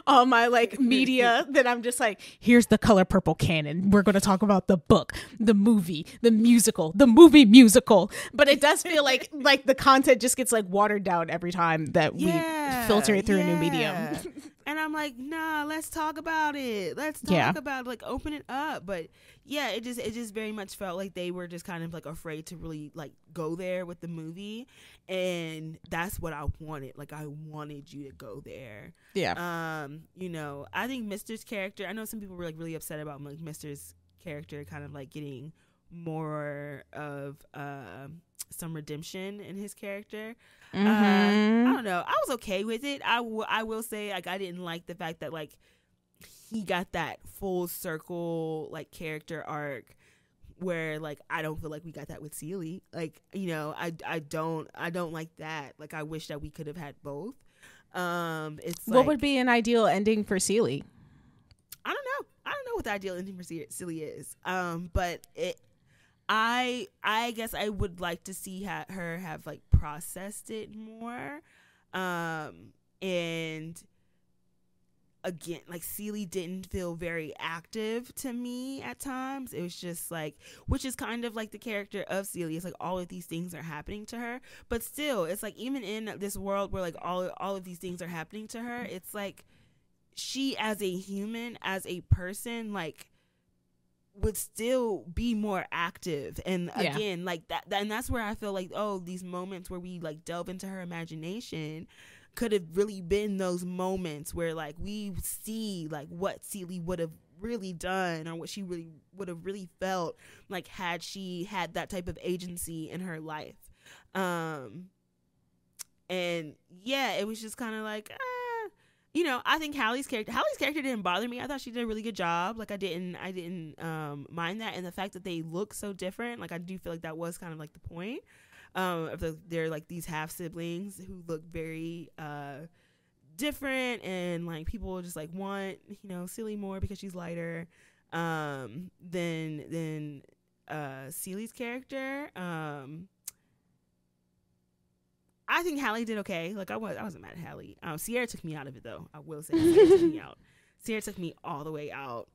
Speaker 2: all my like media that I'm just like, here's the Color Purple canon. We're going to talk about the book, the movie, the musical, the movie musical. But it does feel like the content just gets like watered down every time that we filter it through a new medium.
Speaker 1: And I'm like, nah, let's talk about it. Let's talk about it, like open it up. But yeah, it just very much felt like they were just kind of like afraid to really like go there with the movie. And that's what I wanted. Like I wanted you to go there. Yeah. I think Mister's character, I know some people were like really upset about like Mister's character kind of like getting more of some redemption in his character. I don't know. I was okay with it. I will say, like, I didn't like the fact that like he got that full circle like character arc, where like I don't feel like we got that with Celie. Like, I don't like that. Like I wish that we could have had both. It's
Speaker 2: what would be an ideal ending for Celie?
Speaker 1: I don't know what the ideal ending for Celie is. But I guess I would like to see her have like processed it more. And again, like Celie didn't feel very active to me at times. It was just like, which is kind of like the character of Celie. It's like all of these things are happening to her, but still, it's like even in this world where like all of these things are happening to her, it's like she as a human, as a person, like would still be more active. And again, like that, and that's where I feel like, oh, these moments where we like delve into her imagination could have really been those moments where like we see like what Celie would have really done, or what she really would have really felt like had she had that type of agency in her life. And yeah, it was just kind of like, I think Hallie's character didn't bother me. I thought she did a really good job. Like I didn't mind that, and the fact that they look so different. Like I do feel like that was kind of like the point. They're like these half siblings who look very different, and like people just like want Celie more because she's lighter than Celie's character. I think Halle did okay. Like I wasn't mad at Halle. Sierra took me out of it though. I will say Sierra took me out. Sierra took me all the way out.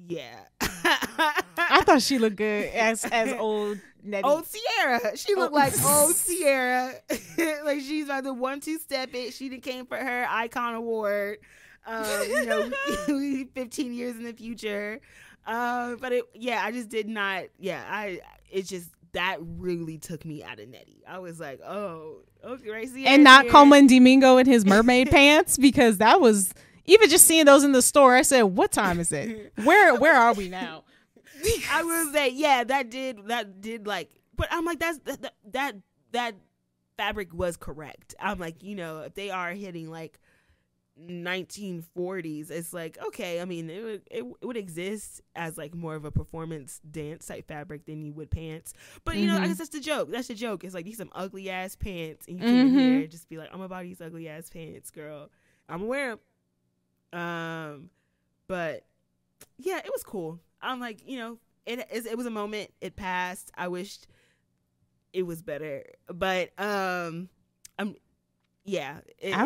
Speaker 1: Yeah.
Speaker 2: I thought she looked good as old Nettie.
Speaker 1: Old Sierra. She looked like old Sierra. Like she's about to 1-2 step it. She came for her icon award. 15 years in the future. But I just did not. Yeah, that really took me out of Nettie. I was like, oh, okay, right.
Speaker 2: And not Coleman Domingo in his mermaid pants, because that was, even just seeing those in the store, I said, what time is it? Where are we now?
Speaker 1: I will say, yeah, that did like, but I'm like, that fabric was correct. I'm like, if they are hitting like 1940s, it's like, okay, I mean, it would exist as like more of a performance dance type fabric than you would pants, but I guess that's the joke. It's like, these some ugly ass pants, and you can here just be like, I'm about these ugly ass pants, girl, I'm gonna wear them. But yeah, it was cool. I'm like, it was a moment. It passed. I wished it was better, but I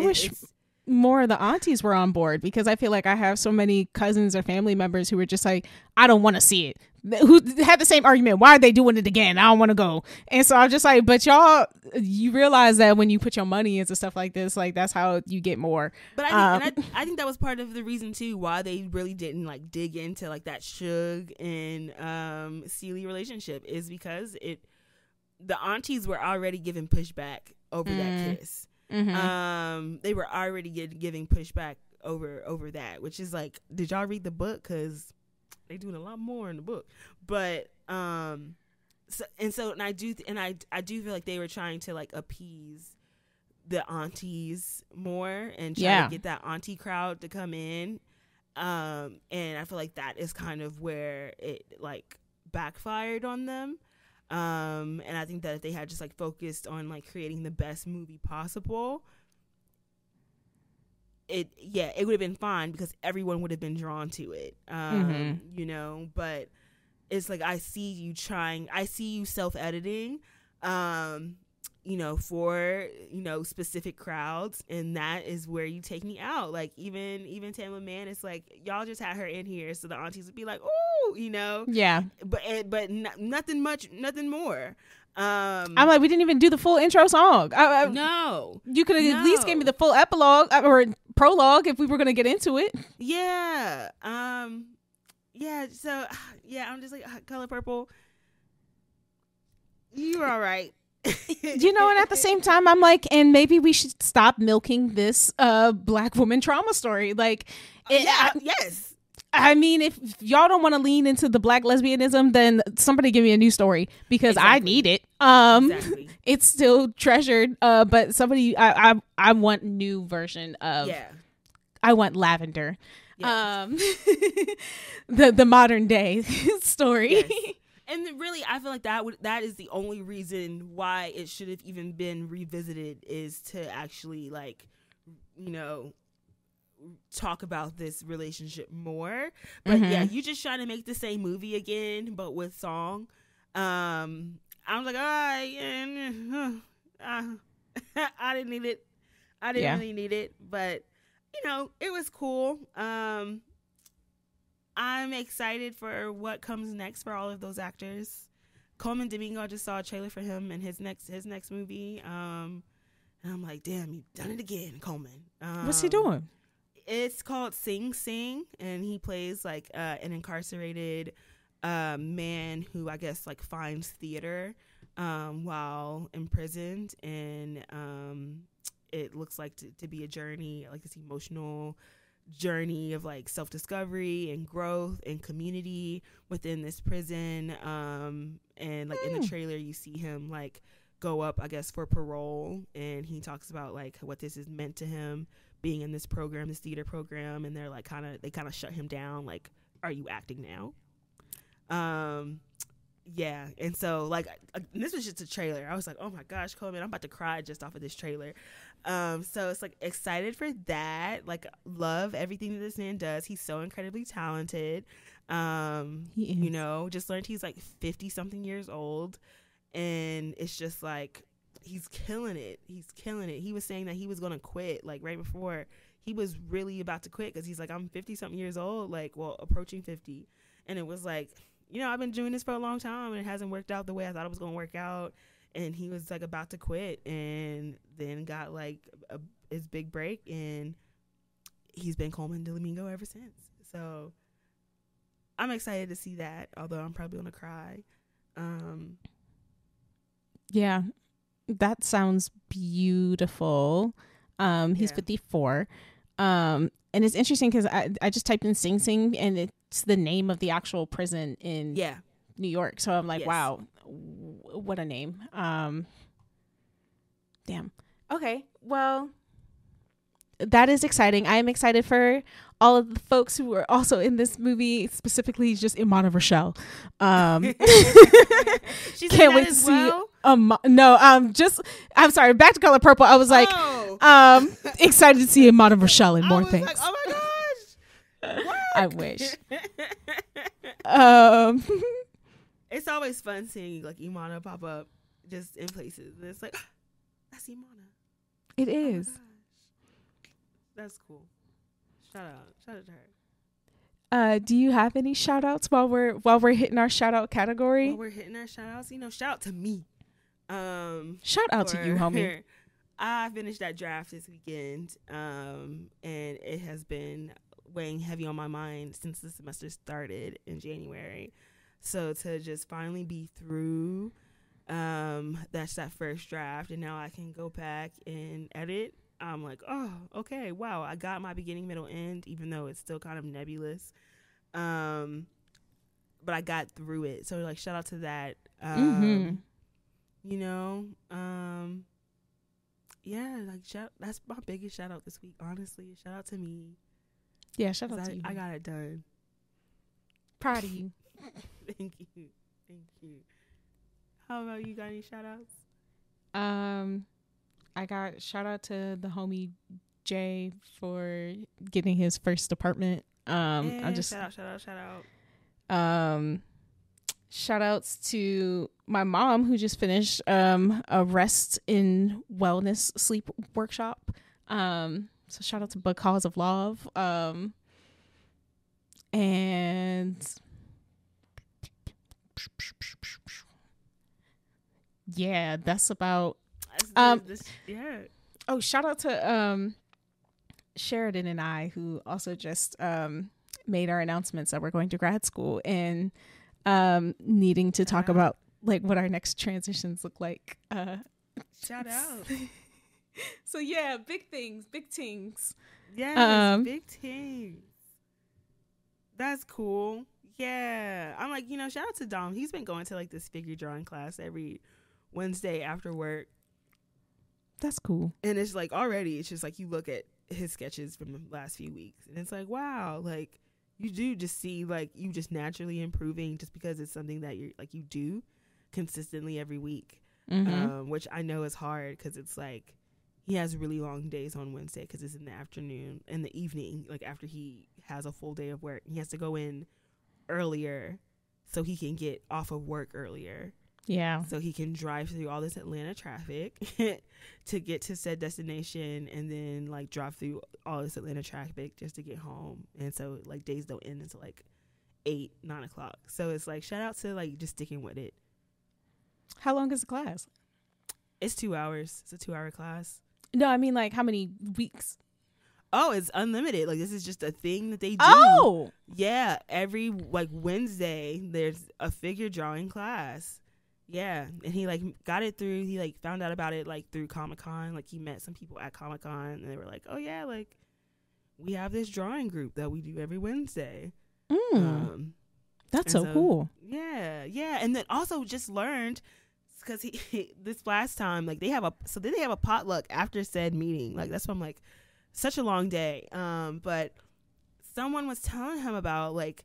Speaker 2: wish more of the aunties were on board, because I feel like I have so many cousins or family members who were just like, I don't want to see it, who had the same argument, why are they doing it again, I don't want to go. And so I'm just like, but y'all, you realize that when you put your money into stuff like this, like that's how you get more. But
Speaker 1: I think that was part of the reason too why they really didn't like dig into like that Suge and Celie relationship, is because the aunties were already giving pushback over that kiss. They were already giving pushback over that, which is like, did y'all read the book? Because they doing a lot more in the book. But I do feel like they were trying to like appease the aunties more and try to get that auntie crowd to come in, and I feel like that is kind of where it like backfired on them. And I think that if they had just like focused on like creating the best movie possible, it would have been fine, because everyone would have been drawn to it. But it's like, I see you self-editing, for specific crowds, and that is where you take me out. Like even Tamla Mann, it's like, y'all just had her in here so the aunties would be like, oh, but nothing more. I'm
Speaker 2: like, we didn't even do the full intro song.
Speaker 1: No,
Speaker 2: you could have at least gave me the full epilogue or prologue if we were going to get into it.
Speaker 1: Yeah. So I'm just like, Color Purple, you were all right.
Speaker 2: And at the same time, I'm like, and maybe we should stop milking this Black woman trauma story. Like,
Speaker 1: yes.
Speaker 2: I mean, if y'all don't want to lean into the Black lesbianism, then somebody give me a new story, because I need it. Exactly. It's still treasured, but somebody, I want new version of. Yeah. I want Lavender. Yes. The modern day story.
Speaker 1: Yes. And really, I feel like that is the only reason why it should have even been revisited, is to actually like, talk about this relationship more. But you just trying to make the same movie again, but with song. I was like, I didn't need it. I didn't really need it, but it was cool. I'm excited for what comes next for all of those actors. Coleman Domingo, I just saw a trailer for him and his next movie. And I'm like, damn, you done it again, Coleman.
Speaker 2: What's he doing?
Speaker 1: It's called Sing Sing, and he plays like an incarcerated man who I guess like finds theater while imprisoned, and it looks like to be a journey, like this emotional journey of like self-discovery and growth and community within this prison. And like in the trailer, you see him like go up, I guess, for parole, and he talks about like what this has meant to him being in this program, this theater program, and they're like kind of shut him down, like, are you acting now? And so like this was just a trailer. I was like, oh my gosh, Coleman, I'm about to cry just off of this trailer. So it's like, excited for that. Like, love everything that this man does. He's so incredibly talented. Just learned he's like 50 something years old, and it's just like he's killing it. He was saying that he was gonna quit like right before he was really about to quit, because he's like, I'm 50 something years old, like, well, approaching 50, and it was like, I've been doing this for a long time and it hasn't worked out the way I thought it was gonna work out, and he was like about to quit, and then got like his big break, and he's been Coleman Domingo ever since. So I'm excited to see that, although I'm probably gonna cry.
Speaker 2: Yeah, that sounds beautiful. He's 54. And it's interesting because I just typed in Sing Sing, and it's the name of the actual prison in New York. So I'm like, wow, what a name. Damn. Okay, well, that is exciting. I am excited for all of the folks who are also in this movie, specifically just Imani Rochelle. Can't wait to see. I'm sorry. Back to Color Purple. I was like, excited to see Imani Rochelle and more things.
Speaker 1: Like, oh my gosh, what?
Speaker 2: I wish.
Speaker 1: It's always fun seeing like Imani pop up just in places. And it's like, that's Imani.
Speaker 2: It is.
Speaker 1: Oh, that's cool. Shout out to her.
Speaker 2: Do you have any shout outs while we're hitting our shout out category?
Speaker 1: While we're hitting our shout outs, shout out to me.
Speaker 2: Shout out to you, homie.
Speaker 1: I finished that draft this weekend. And it has been weighing heavy on my mind since the semester started in January. So to just finally be through, that's that first draft, and now I can go back and edit. I'm like, oh, okay, wow, I got my beginning, middle, end, even though it's still kind of nebulous. But I got through it. So like, shout out to that. Yeah, like that's my biggest shout out this week, honestly. Shout out to me.
Speaker 2: Yeah, shout out to you.
Speaker 1: I got it done.
Speaker 2: Proud of you.
Speaker 1: Thank you. How about you? Got any shout outs?
Speaker 2: I got shout out to the homie Jay for getting his first apartment. I'm just
Speaker 1: shout out.
Speaker 2: Shout outs to my mom, who just finished a rest in wellness sleep workshop. So shout out to Because of Love. And yeah, that's about oh, shout out to Sheridan and I, who also just made our announcements that we're going to grad school and needing to talk about like what our next transitions look like.
Speaker 1: Shout out.
Speaker 2: So yeah, big things.
Speaker 1: Yes, big things. That's cool. Yeah, I'm like, shout out to Dom. He's been going to like this figure drawing class every Wednesday after work.
Speaker 2: That's cool.
Speaker 1: And it's like, already it's just like, you look at his sketches from the last few weeks and it's like, wow, like you do just see like you just naturally improving just because it's something that you're like you do consistently every week. Which I know is hard because it's like he has really long days on Wednesday because it's in the afternoon, in the evening, like after he has a full day of work. He has to go in earlier so he can get off of work earlier.
Speaker 2: Yeah.
Speaker 1: So he can drive through all this Atlanta traffic to get to said destination, and then like drive through all this Atlanta traffic just to get home. And so like days don't end until like 8-9 o'clock. So it's like, shout out to like just sticking with it.
Speaker 2: How long is the class?
Speaker 1: It's 2 hours. It's a 2-hour class.
Speaker 2: No, I mean like how many weeks?
Speaker 1: Oh, it's unlimited. Like this is just a thing that they do.
Speaker 2: Oh,
Speaker 1: yeah. Every like Wednesday, there's a figure drawing class. Yeah, and he like got it through. He like found out about it like through Comic-Con. Like he met some people at Comic-Con, and they were like, "Oh yeah, like we have this drawing group that we do every Wednesday."
Speaker 2: That's so cool.
Speaker 1: Yeah, and then also just learned because he this last time like they have a potluck after said meeting. Like that's why I'm like, such a long day. But someone was telling him about like,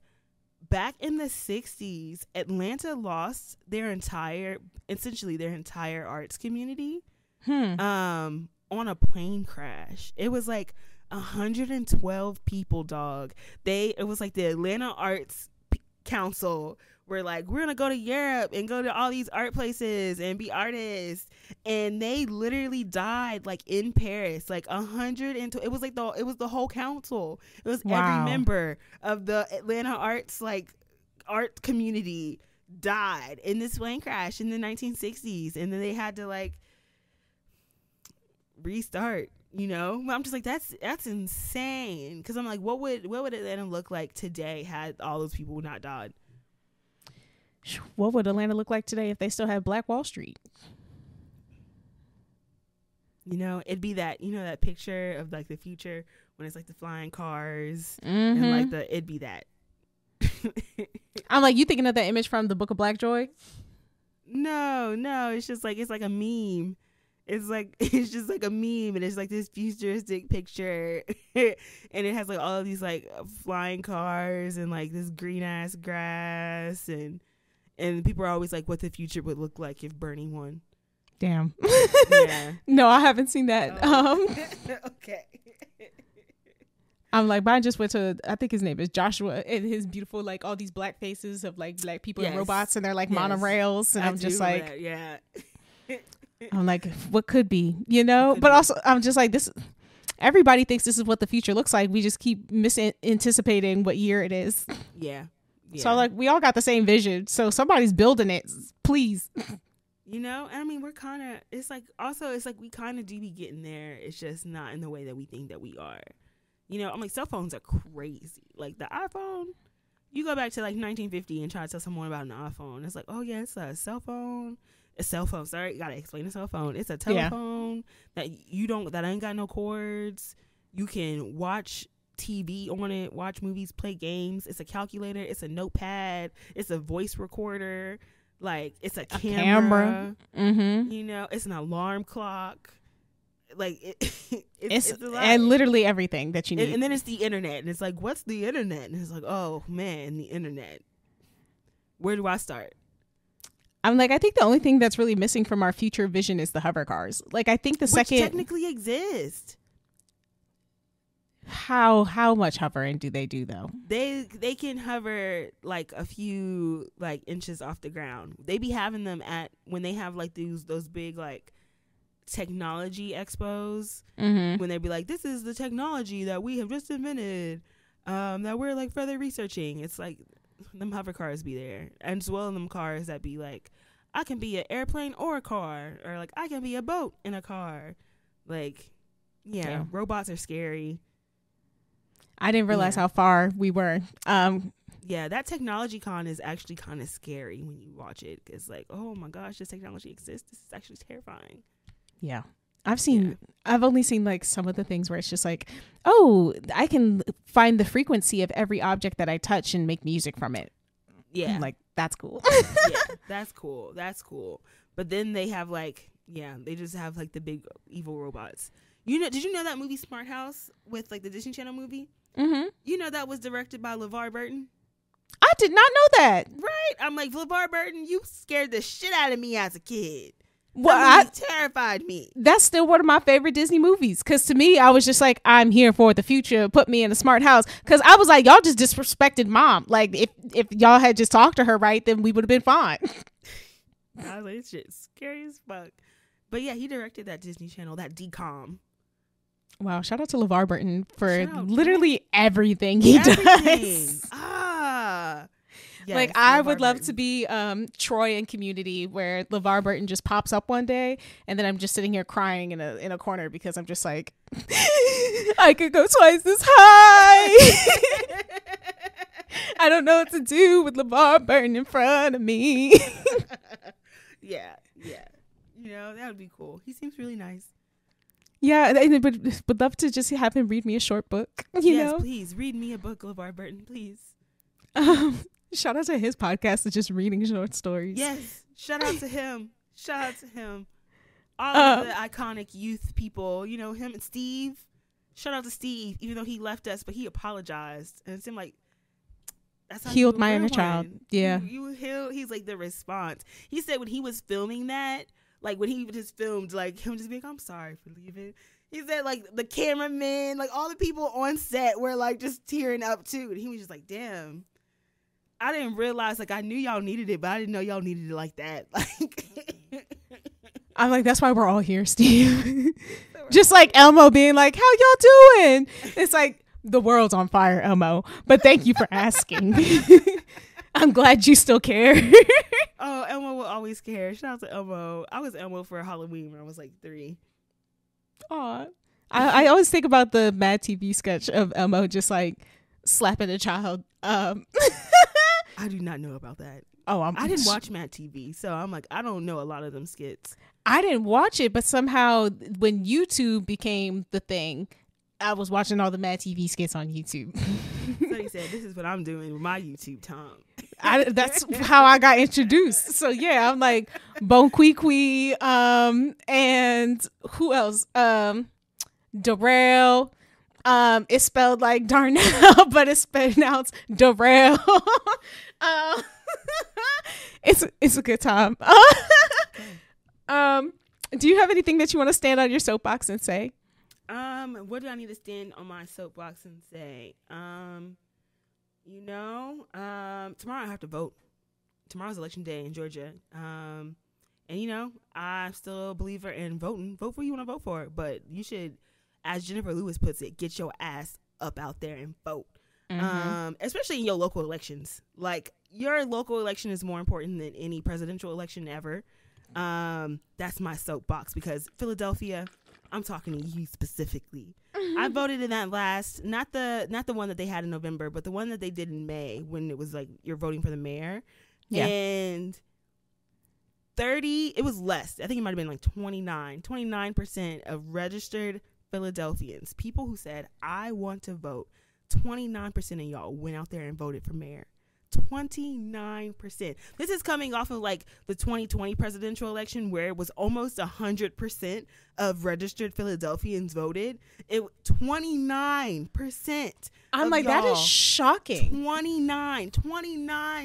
Speaker 1: back in the 60s, Atlanta lost essentially their entire arts community on a plane crash. It was like 112 people, dog. It was like the Atlanta arts council were like, we're gonna go to Europe and go to all these art places and be artists, and they literally died like in Paris, like 102. It was like it was the whole council. It was every member of the Atlanta arts like art community died in this plane crash in the 1960s, and then they had to like restart. You know, I'm just like, that's insane. Because I'm like, what would Atlanta look like today had all those people not died?
Speaker 2: What would Atlanta look like today if they still had Black Wall Street?
Speaker 1: You know, it'd be that, you know, that picture of like the future when it's like the flying cars and like it'd be that.
Speaker 2: I'm like, you thinking of that image from the Book of Black Joy?
Speaker 1: No, it's just like, it's like a meme. It's just like a meme, and it's like this futuristic picture and it has like all of these like flying cars and like this green ass grass, and people are always like, what the future would look like if Bernie won.
Speaker 2: Damn.
Speaker 1: Yeah.
Speaker 2: No, I haven't seen that.
Speaker 1: Okay.
Speaker 2: I'm like, but I just went to, I think his name is Joshua, and his beautiful, like, all these black faces of like black people and robots, and they're like monorails, and I'm just like,
Speaker 1: that. Yeah.
Speaker 2: I'm like, what could be, you know? But also, I'm just like, this. Everybody thinks this is what the future looks like. We just keep anticipating what year it is.
Speaker 1: Yeah.
Speaker 2: So like, we all got the same vision. So somebody's building it. Please.
Speaker 1: You know, I mean, we're kind of. It's like we kind of do be getting there. It's just not in the way that we think that we are. You know, I'm like, cell phones are crazy. Like the iPhone. You go back to like 1950 and try to tell someone about an iPhone. It's like, oh yeah, it's a cell phone. A cell phone. Sorry, gotta explain a cell phone. It's a telephone that ain't got no cords. You can watch TV on it, watch movies, play games. It's a calculator. It's a notepad. It's a voice recorder. Like, it's a camera.
Speaker 2: Mm-hmm.
Speaker 1: You know, it's an alarm clock. Like
Speaker 2: it's and literally everything that you need.
Speaker 1: And then it's the internet, and it's like, what's the internet? And it's like, oh man, the internet. Where do I start?
Speaker 2: I'm like, I think the only thing that's really missing from our future vision is the hover cars. Like, I think which
Speaker 1: technically exist.
Speaker 2: How much hovering do they do though?
Speaker 1: They can hover like a few like inches off the ground. They be having them when they have like those big like technology expos, when they be like, this is the technology that we have just invented, that we're like further researching. It's like them hover cars be there, and as well in them cars that be like, I can be an airplane or a car, or like I can be a boat in a car. Like, yeah. Robots are scary.
Speaker 2: I didn't realize how far we were.
Speaker 1: Yeah, that technology con is actually kind of scary when you watch it. It's like, oh my gosh, this technology exists. This is actually terrifying.
Speaker 2: Yeah. I've only seen like some of the things where it's just like, oh, I can find the frequency of every object that I touch and make music from it. Yeah. I'm like, that's cool.
Speaker 1: Yeah, that's cool. That's cool. But then they have like, they just have like the big evil robots. Did you know that movie Smart House with like the Disney Channel movie? Mm-hmm. You know that was directed by LeVar Burton?
Speaker 2: I did not know that.
Speaker 1: Right? I'm like, LeVar Burton, you scared the shit out of me as a kid.
Speaker 2: Well,
Speaker 1: terrified me.
Speaker 2: That's still one of my favorite Disney movies, because to me, I was just like, I'm here for the future. Put me in a smart house, because I was like, y'all just disrespected mom. Like, if y'all had just talked to her right, then we would have been fine.
Speaker 1: I was like, this shit's scary as fuck. But yeah, he directed that Disney Channel, that DCOM.
Speaker 2: Wow, shout out to LeVar Burton for literally everything he does. Yes, like, I would love to be Troy in Community, where LeVar Burton just pops up one day, and then I'm just sitting here crying in a corner because I'm just like, I could go twice this high. I don't know what to do with LeVar Burton in front of me.
Speaker 1: Yeah. You know, that would be cool. He seems really nice.
Speaker 2: Yeah, but would love to just have him read me a short book. You know?
Speaker 1: Please read me a book, LeVar Burton, please.
Speaker 2: Shout out to his podcast of just reading short stories.
Speaker 1: Yes, shout out to him. All of the iconic youth people, you know, him and Steve. Shout out to Steve, even though he left us, but he apologized, and it seemed like that's how
Speaker 2: healed my inner child. Yeah,
Speaker 1: you healed. He's like the response. He said when he was filming that. Like, when he just filmed, like, him just being, I'm sorry for leaving. He said, like, the cameraman, like, all the people on set were, like, just tearing up, too. And he was just like, damn, I didn't realize, like, I knew y'all needed it, but I didn't know y'all needed it like that. Like,
Speaker 2: I'm like, that's why we're all here, Steve. Just like Elmo being like, how y'all doing? It's like, the world's on fire, Elmo. But thank you for asking. I'm glad you still care.
Speaker 1: Oh, Elmo will always care. Shout out to Elmo. I was Elmo for Halloween when I was like 3.
Speaker 2: Aw. I always think about the Mad TV sketch of Elmo just like slapping a child.
Speaker 1: I do not know about that.
Speaker 2: Oh,
Speaker 1: I didn't watch Mad TV, so I'm like, I don't know a lot of them skits.
Speaker 2: I didn't watch it, but somehow when YouTube became the thing, I was watching all the Mad TV skits on YouTube.
Speaker 1: So he said, this is what I'm doing with my YouTube time.
Speaker 2: That's how I got introduced. So yeah, I'm like Bon Qui Qui, and who else? Darrell. It's spelled like Darnell, but it's pronounced Darrell. It's a good time. Do you have anything that you want to stand on your soapbox and say?
Speaker 1: What do I need to stand on my soapbox and say? Tomorrow I have to vote. Tomorrow's election day in Georgia. And I'm still a believer in voting. Vote for who you want to vote for, but you should, as Jennifer Lewis puts it, get your ass up out there and vote. Mm-hmm. Especially in your local elections. Like, your local election is more important than any presidential election ever. That's my soapbox, because Philadelphia, I'm talking to you specifically. Mm-hmm. I voted in that last, not the one that they had in November, but the one that they did in May, when it was like you're voting for the mayor. Yeah. And 30, it was less. I think it might have been like 29% of registered Philadelphians, people who said, I want to vote. 29% of y'all went out there and voted for mayor. 29%. This is coming off of like the 2020 presidential election, where it was almost 100% of registered Philadelphians voted. 29%.
Speaker 2: I'm like, that is shocking.
Speaker 1: 29,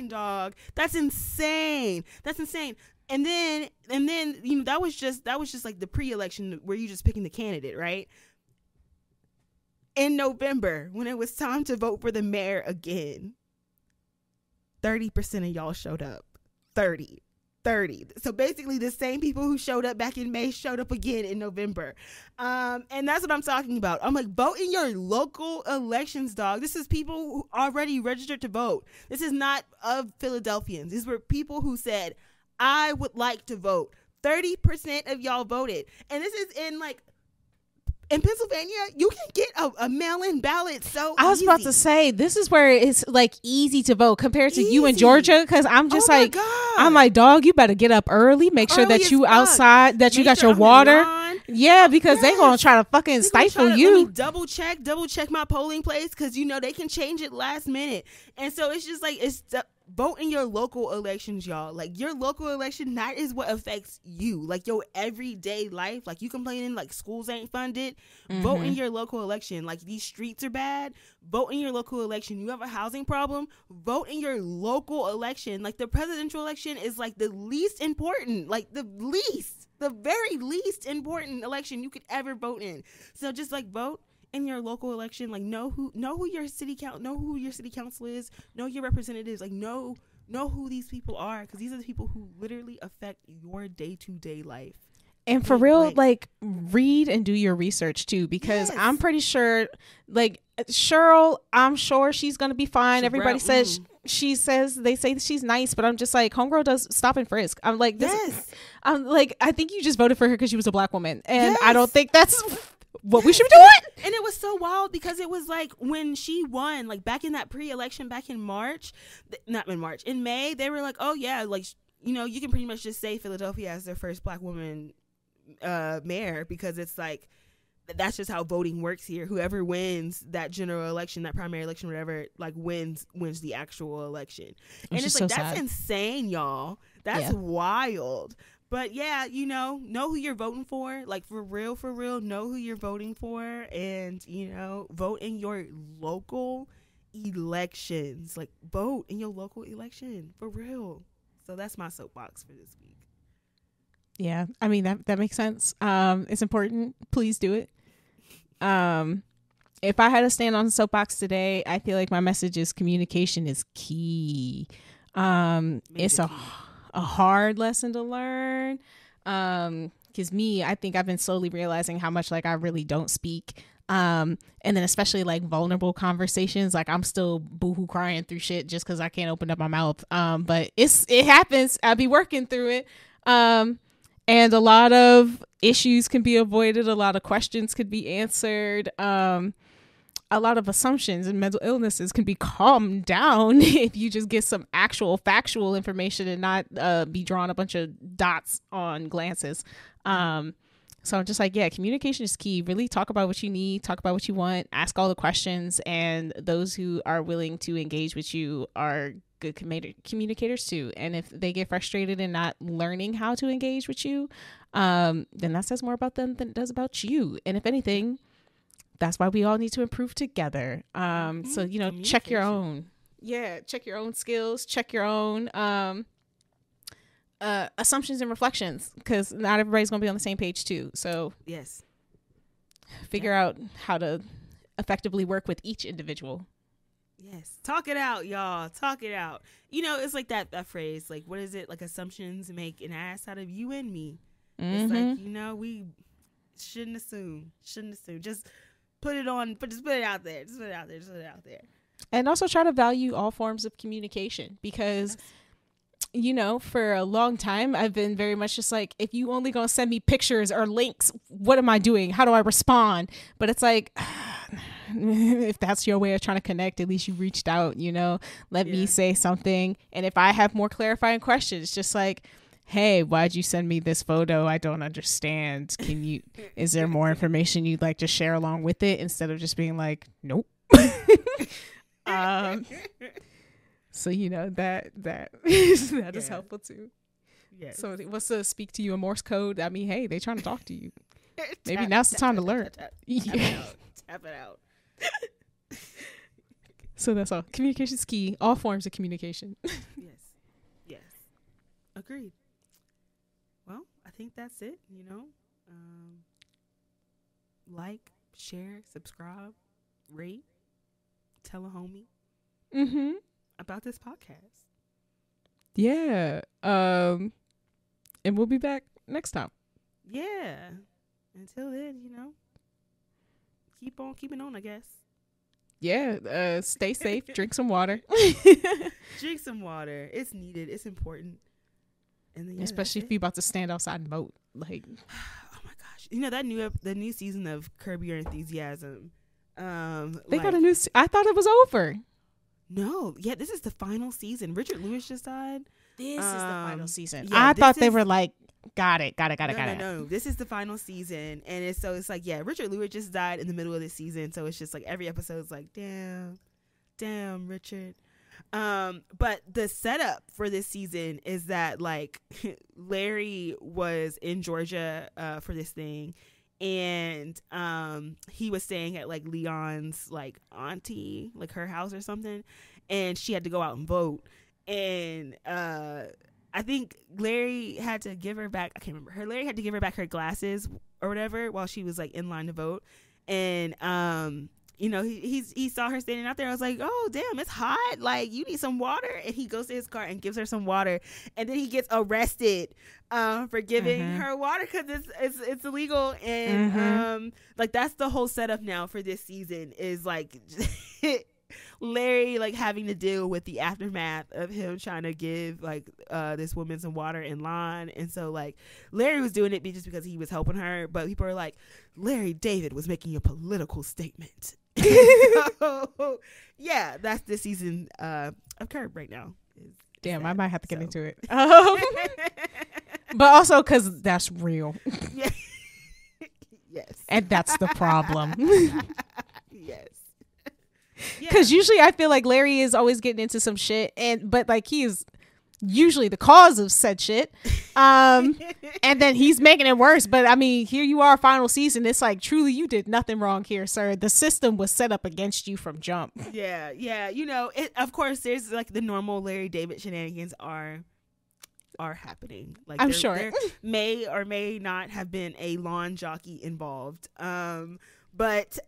Speaker 1: dog. That's insane. And then that was just like the pre-election where you just picking the candidate, right? In November, when it was time to vote for the mayor again, 30% of y'all showed up. 30. So basically the same people who showed up back in May showed up again in November. And that's what I'm talking about. I'm like, vote in your local elections, dog. This is people who already registered to vote. This is not of Philadelphians. These were people who said, I would like to vote. 30% of y'all voted. And this is in Pennsylvania, you can get a mail-in ballot so
Speaker 2: I was about to say, this is where it's like easy to vote compared to you in Georgia, because I'm just I'm like, dog, you better get up early, make sure that you outside, that you got your water. Yeah, because they gonna try to fucking stifle you.
Speaker 1: Let me double check my polling place, because they can change it last minute. And so it's just like, vote in your local elections, y'all. Like, your local election, that is what affects you, like your everyday life. Like, you complaining like schools ain't funded, vote in your local election. Like, these streets are bad, vote in your local election. You have a housing problem, vote in your local election. Like, the presidential election is like the least important, like the very least important election you could ever vote in. So just like vote in your local election. Like, know who your city council is, know your representatives, like know who these people are, because these are the people who literally affect your day-to-day life.
Speaker 2: And for real, like, read and do your research too, because I'm pretty sure, like, Cheryl, I'm sure she's gonna be fine. Everybody says they say she's nice, but I'm just like, homegirl does stop and frisk. I'm like, I'm like, I think you just voted for her because she was a black woman, and I don't think that's what we should be doing.
Speaker 1: And it was so wild, because it was like, when she won, like back in that pre-election back in May, they were like, oh yeah, like, you can pretty much just say Philadelphia as their first black woman mayor, because it's like, that's just how voting works here. Whoever wins that general election, that primary election, whatever, like wins the actual election. And it's like, that's insane, y'all. That's wild. But yeah, know who you're voting for. Like, for real, know who you're voting for, and vote in your local elections. Like, vote in your local election, for real. So that's my soapbox for this week.
Speaker 2: Yeah, I mean, that makes sense. It's important. Please do it. And if I had to stand on the soapbox today, I feel like my message is communication is key. It's a hard lesson to learn. Because I think I've been slowly realizing how much like I really don't speak. And then especially like vulnerable conversations, like I'm still boohoo crying through shit just because I can't open up my mouth. But it happens. I'll be working through it. And a lot of issues can be avoided. A lot of questions could be answered. A lot of assumptions and mental illnesses can be calmed down if you just get some actual factual information and not be drawing a bunch of dots on glances. So I'm just like, yeah, communication is key. Really talk about what you need, talk about what you want, ask all the questions, and those who are willing to engage with you are good communicators too. And if they get frustrated and not learning how to engage with you, then that says more about them than it does about you. And if anything, that's why we all need to improve together. So, you know, check your own. Yeah, check your own skills, check your own assumptions and reflections, because not everybody's gonna be on the same page too. So
Speaker 1: yes,
Speaker 2: figure out how to effectively work with each individual.
Speaker 1: Yes, talk it out, y'all. Talk it out. You know, it's like that phrase, like, what is it? Like, assumptions make an ass out of you and me. It's like, you know, we shouldn't assume. Just put it on. Just put it out there. Just put it out there.
Speaker 2: And also try to value all forms of communication, because you know, for a long time, I've been very much just like, if you only gonna send me pictures or links, what am I doing? How do I respond? But it's like, if that's your way of trying to connect, at least you reached out, you know, let me say something. And if I have more clarifying questions, just like, hey, why'd you send me this photo? I don't understand. Is there more information you'd like to share along with it, instead of just being like, nope. So, you know, that is helpful too. Yes. So what's to speak to you in Morse code? I mean, hey, they trying to talk to you. Maybe now's the time to learn. Tap it out. So that's all. Communication's key. All forms of communication.
Speaker 1: Yes. Agreed. Well, I think that's it, you know. Like, share, subscribe, rate, tell a homie. About this podcast.
Speaker 2: Yeah. And we'll be back next time.
Speaker 1: Yeah. Until then, you know, keep on keeping on, I guess.
Speaker 2: Yeah. Stay safe. Drink some water.
Speaker 1: Drink some water. It's needed. It's important. And then,
Speaker 2: especially if you're about to stand outside and vote. Like,
Speaker 1: oh my gosh. You know, the new season of Curb Your Enthusiasm.
Speaker 2: They got a new I thought it was over.
Speaker 1: No, yeah, this is the final season. Richard Lewis just died.
Speaker 2: This is the final season.
Speaker 1: Yeah,
Speaker 2: I thought they were like, got it.
Speaker 1: No, this is the final season, and it's like, yeah, Richard Lewis just died in the middle of this season, so it's just like every episode's like, damn, Richard. But the setup for this season is that like Larry was in Georgia for this thing. And he was staying at like Leon's like auntie, like her house or something, and she had to go out and vote. And I think Larry had to give her back, I can't remember, Larry had to give her back her glasses or whatever while she was like in line to vote. And you know, he saw her standing out there. I was like, oh damn, it's hot, like you need some water. And he goes to his car and gives her some water, and then he gets arrested for giving her water because it's illegal. And like that's the whole setup now for this season, is like Larry like having to deal with the aftermath of him trying to give like this woman some water in line. And so like Larry was doing it just because he was helping her, but people are like, Larry David was making a political statement. So, yeah, that's the season of Curb right now.
Speaker 2: Damn, sad, I might have to get into it. But also because that's real.
Speaker 1: Yeah. Yes.
Speaker 2: And that's the problem.
Speaker 1: Yes.
Speaker 2: Because usually I feel like Larry is always getting into some shit, but like he is usually the cause of said shit, and then he's making it worse. But I mean, here you are, final season. It's like, truly, you did nothing wrong here, sir. The system was set up against you from jump.
Speaker 1: Yeah. You know, of course, there's like the normal Larry David shenanigans are happening. Like
Speaker 2: I'm sure
Speaker 1: there may or may not have been a lawn jockey involved. But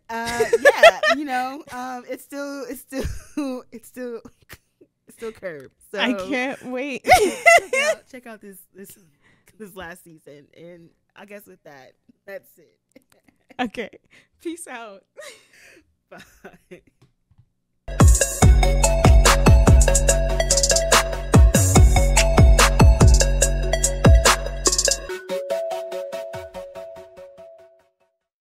Speaker 1: it's still Curb. So
Speaker 2: I can't wait.
Speaker 1: check out this last season, and I guess with that, that's it.
Speaker 2: Okay, peace out.
Speaker 1: Bye.